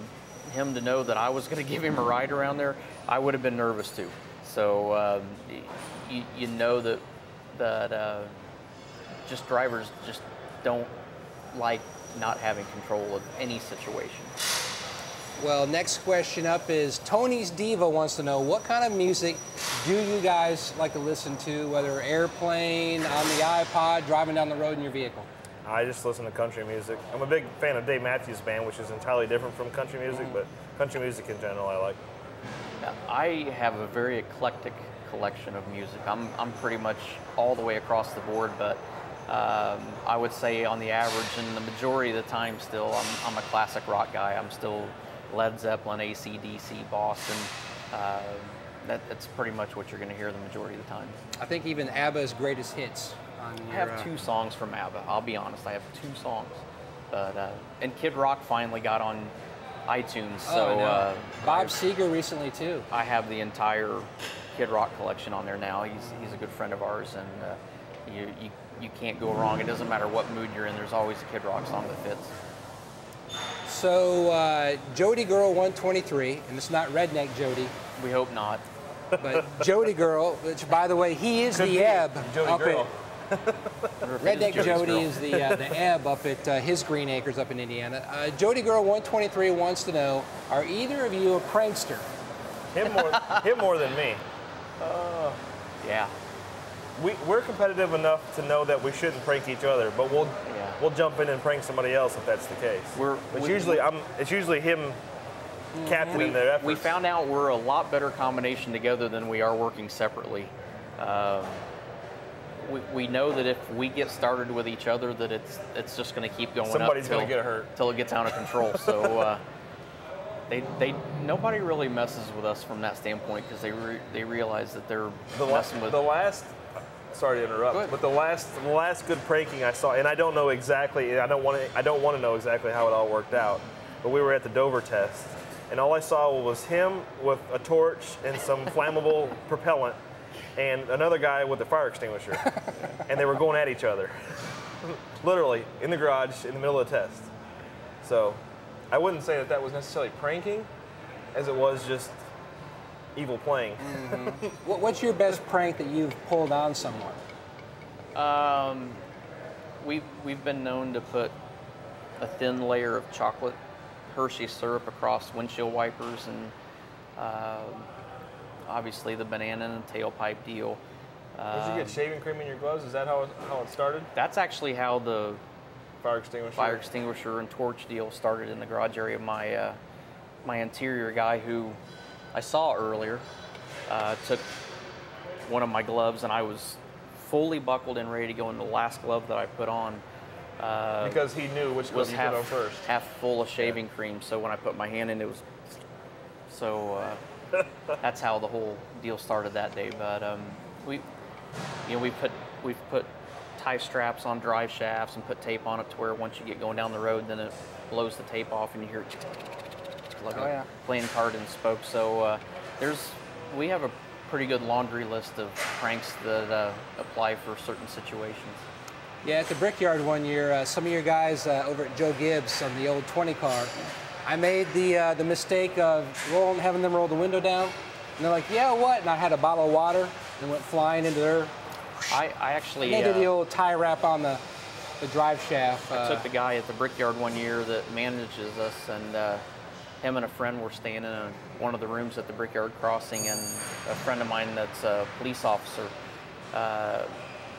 him to know that I was going to give him a ride around there, I would have been nervous too. So you know that just drivers just don't like not having control of any situation. Well, next question up is Tony's Diva wants to know, what kind of music do you guys like to listen to, whether airplane, on the iPod, driving down the road in your vehicle? I just listen to country music. I'm a big fan of Dave Matthews Band, which is entirely different from country music, but country music in general I like. I have a very eclectic collection of music. I'm pretty much all the way across the board, but I would say on the average and the majority of the time still, I'm a classic rock guy. I'm still Led Zeppelin, AC/DC, Boston. That's pretty much what you're going to hear the majority of the time. I think even ABBA's greatest hits. I have 2 songs from ABBA. I'll be honest, I have 2 songs. But and Kid Rock finally got on iTunes. So Bob Seger recently too. I have the entire Kid Rock collection on there now. He's a good friend of ours, and you can't go wrong. It doesn't matter what mood you're in. There's always a Kid Rock song that fits. So Jody Girl 123, and it's not Redneck Jody, We hope not. but Jody Girl, which by the way, he is the ebb up Girl. Redneck Jody is the ebb up at his Green Acres up in Indiana. Jody Girl 123 wants to know, are either of you a prankster? Him more than me. Yeah. We're competitive enough to know that we shouldn't prank each other, but we'll jump in and prank somebody else if that's the case. It's usually him captaining their efforts. We found out we're a lot better combination together than we are working separately. We know that if we get started with each other, that it's just going to keep going. Somebody's going to get hurt until it gets out of control. So nobody really messes with us from that standpoint because they realize that they're messing with the last. Sorry to interrupt, but the last good pranking I saw, and I don't know exactly. I don't want to know exactly how it all worked out. But we were at the Dover test, and all I saw was him with a torch and some flammable propellant, and another guy with a fire extinguisher, and they were going at each other, literally in the garage in the middle of the test. So, I wouldn't say that was necessarily pranking, as it was just evil playing. Mm-hmm. What's your best prank that you've pulled on someone? We've been known to put a thin layer of chocolate Hershey syrup across windshield wipers, and obviously the banana and tailpipe deal. Did you get shaving cream in your gloves? Is that how it started? That's actually how the fire extinguisher and torch deal started in the garage area. My interior guy, who I saw earlier, took one of my gloves, and I was fully buckled and ready to go in the last glove that I put on. Because he knew which glove you put on first. Half full of shaving cream, so when I put my hand in, it was. So that's how the whole deal started that day. But we've put tie straps on drive shafts and put tape on it to where once you get going down the road, then it blows the tape off and you hear it like a playing card and spoke. So we have a pretty good laundry list of pranks that apply for certain situations. Yeah, at the Brickyard one year, some of your guys over at Joe Gibbs on the old 20 car, I made the mistake of having them roll the window down, and they're like, "Yeah, what?" And I had a bottle of water and went flying into their. I actually they did the old tie wrap on the drive shaft. I took the guy at the Brickyard one year that manages us, and him and a friend were staying in one of the rooms at the Brickyard Crossing, and a friend of mine that's a police officer.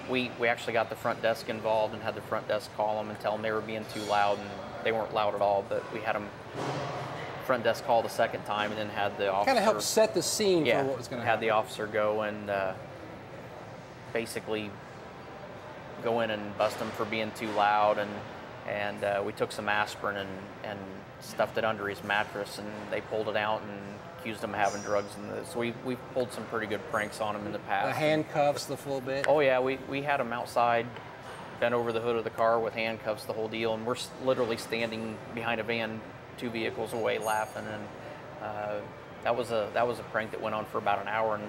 We actually got the front desk involved and had the front desk call them and tell them they were being too loud, and they weren't loud at all, but we had them front desk call the second time and then had the officer... Kind of helped set the scene for what was going to happen. Had the officer go and basically go in and bust them for being too loud, and we took some aspirin and stuffed it under his mattress, and they pulled it out and accused him of having drugs in this. So we've pulled some pretty good pranks on him in the past. The handcuffs, the full bit? Oh yeah, we had him outside, bent over the hood of the car with handcuffs, the whole deal, and we're literally standing behind a van 2 vehicles away laughing, and that was a prank that went on for about an hour, and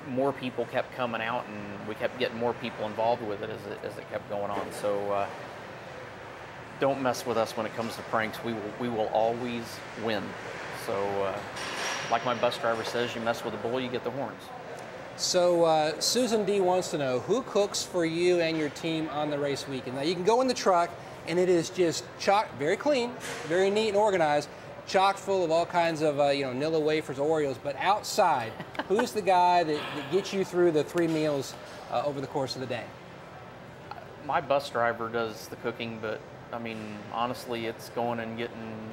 more people kept coming out, and we kept getting more people involved with it as it kept going on. So don't mess with us when it comes to pranks. We will always win. So like my bus driver says, you mess with a bull, you get the horns. So Susan D wants to know, who cooks for you and your team on the race weekend? Now you can go in the truck and it is just very clean, very neat and organized, chock full of all kinds of Nilla wafers, Oreos, but outside, who's the guy that gets you through the 3 meals over the course of the day? My bus driver does the cooking, but I mean, honestly, it's going and getting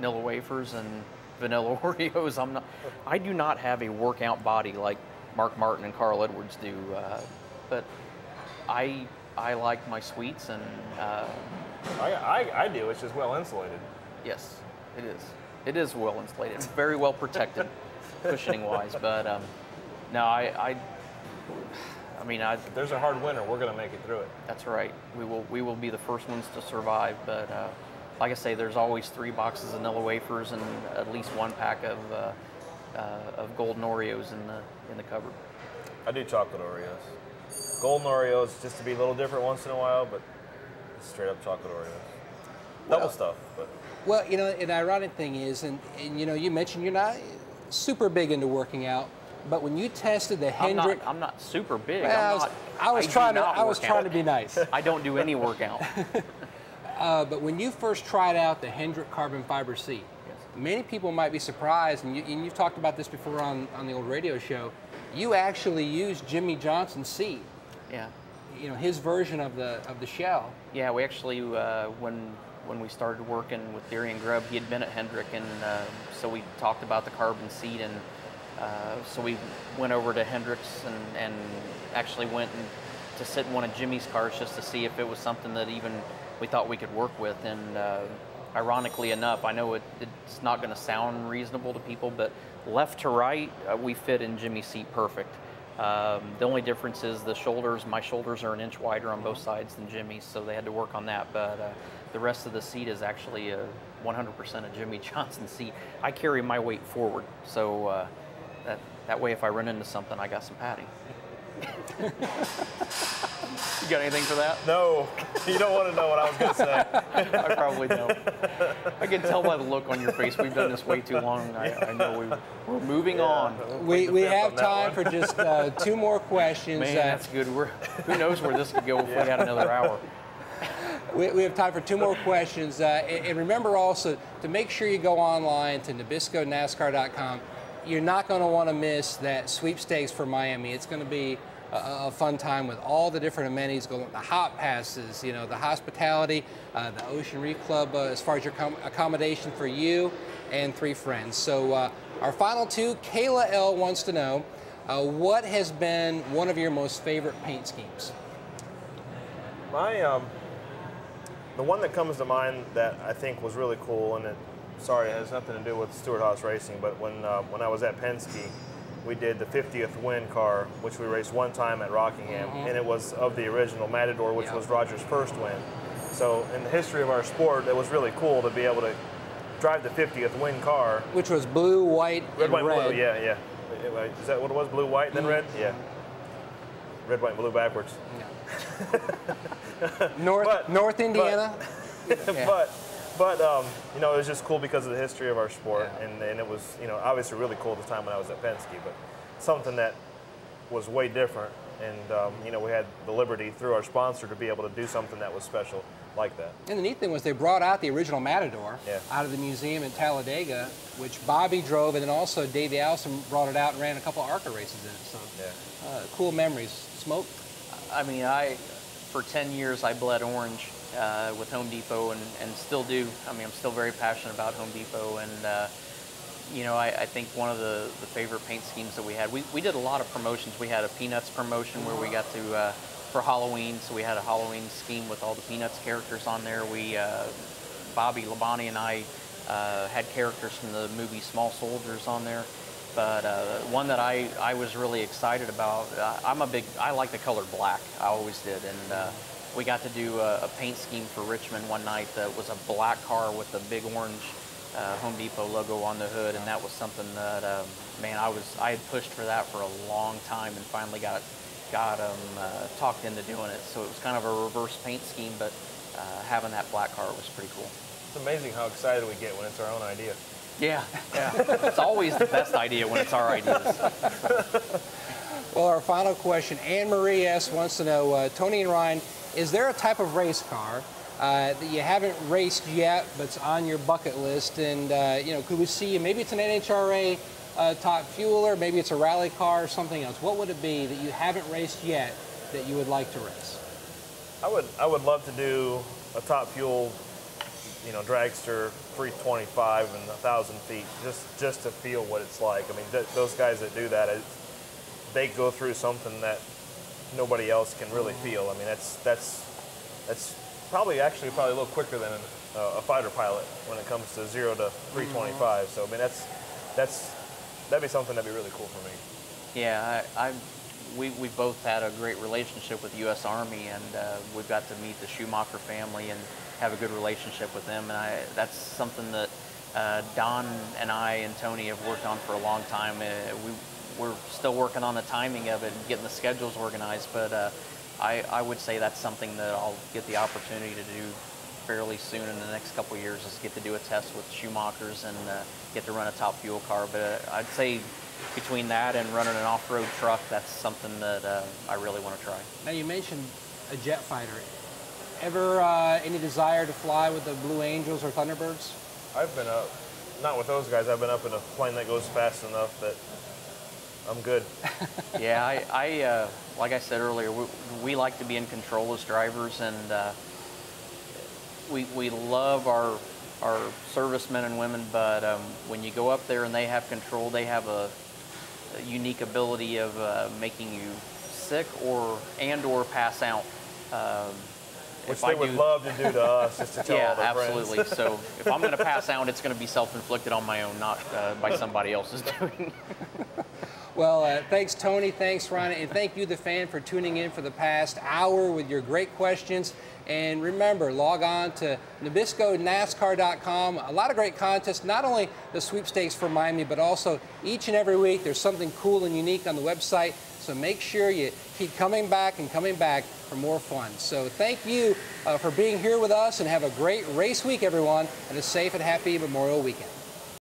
Nilla wafers and vanilla Oreos. I do not have a workout body like Mark Martin and Carl Edwards do, but I like my sweets, and I do. It's just well insulated. Yes, it is. It is well insulated, very well protected, cushioning wise. But no, I mean, if there's a hard winter, we're going to make it through it. That's right. We will be the first ones to survive. But like I say, there's always 3 boxes of Nilla wafers and at least 1 pack of golden Oreos in the cupboard. I do chocolate Oreos. golden Oreos just to be a little different once in a while, but straight up chocolate Oreos. Double stuff, but. Well, you know, an ironic thing is, and you know, you mentioned you're not super big into working out, but when you tested the Hendrick, I'm not super big. Well, I was trying to be nice. I don't do any workout. But when you first tried out the Hendrick carbon fiber seat, Yes. many people might be surprised, and you've talked about this before on the old radio show. You actually used Jimmy Johnson's seat. Yeah. You know, his version of the shell. Yeah, we actually when we started working with Darian Grubb, he had been at Hendrick, and so we talked about the carbon seat, and so we went over to Hendrick's and actually went to sit in one of Jimmy's cars just to see if it was something that even we thought we could work with. And ironically enough, I know it's not going to sound reasonable to people, but left to right, we fit in Jimmy's seat perfect. The only difference is the shoulders. My shoulders are an inch wider on both sides than Jimmy's, so they had to work on that. But the rest of the seat is actually 100% a Jimmy Johnson seat. I carry my weight forward, so that way if I run into something, I got some padding. You got anything for that? No, you don't want to know what I was going to say. I probably don't. I can tell by the look on your face. We've done this way too long. I know we're moving on. We have time for just 2 more questions. Man, that's good. Who knows where this could go if we had another hour. We have time for 2 more questions. And remember also to make sure you go online to NabiscoNASCAR.com. You're not going to want to miss that sweepstakes for Miami. It's going to be a fun time with all the different amenities, going the hot passes, you know, the hospitality, the Ocean Reef Club, as far as your accommodation for you and 3 friends. So our final 2, Kayla L. wants to know, what has been one of your most favorite paint schemes? The one that comes to mind that I think was really cool, and it has nothing to do with Stewart-Haas Racing, but when I was at Penske, we did the 50th win car, which we raced one time at Rockingham, and it was of the original Matador, which was Roger's first win. So in the history of our sport, it was really cool to be able to drive the 50th win car. Which was blue, white, and white, red. blue, yeah. Is that what it was? Blue, white, then red? Yeah. Red, white, and blue backwards. North Indiana. But you know, it was just cool because of the history of our sport, and it was, you know, obviously really cool at the time when I was at Penske, but something that was way different. And you know, we had the liberty through our sponsor to be able to do something that was special like that. And the neat thing was they brought out the original Matador out of the museum in Talladega, which Bobby drove, and then also Davey Allison brought it out and ran a couple of ARCA races in it. So cool memories. Smoke? I mean, for 10 years I bled orange with Home Depot and still do. I mean, I'm still very passionate about Home Depot, and you know, I think one of the favorite paint schemes that we had, we did a lot of promotions. We had a Peanuts promotion where we got to, for Halloween, so we had a Halloween scheme with all the Peanuts characters on there. Bobby Labonte and I had characters from the movie Small Soldiers on there. But one that I was really excited about, I like the color black, I always did, and we got to do a paint scheme for Richmond one night that was a black car with a big orange Home Depot logo on the hood, and that was something that, man, I had pushed for that for a long time and finally got talked into doing it. So it was kind of a reverse paint scheme, but having that black car was pretty cool. It's amazing how excited we get when it's our own idea. Yeah. It's always the best idea when it's our ideas. Well, our final question, Anne Marie S. wants to know, Tony and Ryan, is there a type of race car that you haven't raced yet, but it's on your bucket list? And, you know, could we see you, maybe it's an NHRA Top Fueler, maybe it's a rally car or something else. What would it be that you haven't raced yet that you would like to race? I would love to do a Top Fuel, you know, dragster, 325 and 1,000 feet, just to feel what it's like. I mean, those guys that do that, they go through something that nobody else can really feel. I mean, that's probably a little quicker than a fighter pilot when it comes to 0 to 325. So I mean, that'd be something that'd be really cool for me. Yeah, we both had a great relationship with the U.S. Army, and we've got to meet the Schumacher family and have a good relationship with them. And that's something that Don and I and Tony have worked on for a long time. we're still working on the timing of it and getting the schedules organized, but I would say that's something that I'll get the opportunity to do fairly soon in the next couple of years, is get to do a test with Schumacher's and get to run a top fuel car. But I'd say between that and running an off-road truck, that's something that I really want to try. Now, you mentioned a jet fighter. Ever any desire to fly with the Blue Angels or Thunderbirds? I've been up, not with those guys, I've been up in a plane that goes fast enough that I'm good. Yeah, I like I said earlier, we like to be in control as drivers, and we love our servicemen and women, but when you go up there and they have control, they have a unique ability of making you sick or pass out. Which they would love to do to us, just to tell all their absolutely. friends. So if I'm going to pass out, it's going to be self-inflicted on my own, not by somebody else's doing. Well, thanks, Tony. Thanks, Ron. And thank you, the fan, for tuning in for the past hour with your great questions. And remember, log on to NabiscoNASCAR.com. A lot of great contests, not only the sweepstakes for Miami, but also each and every week there's something cool and unique on the website. So make sure you keep coming back and coming back for more fun. So thank you for being here with us, and have a great race week, everyone, and a safe and happy Memorial Weekend.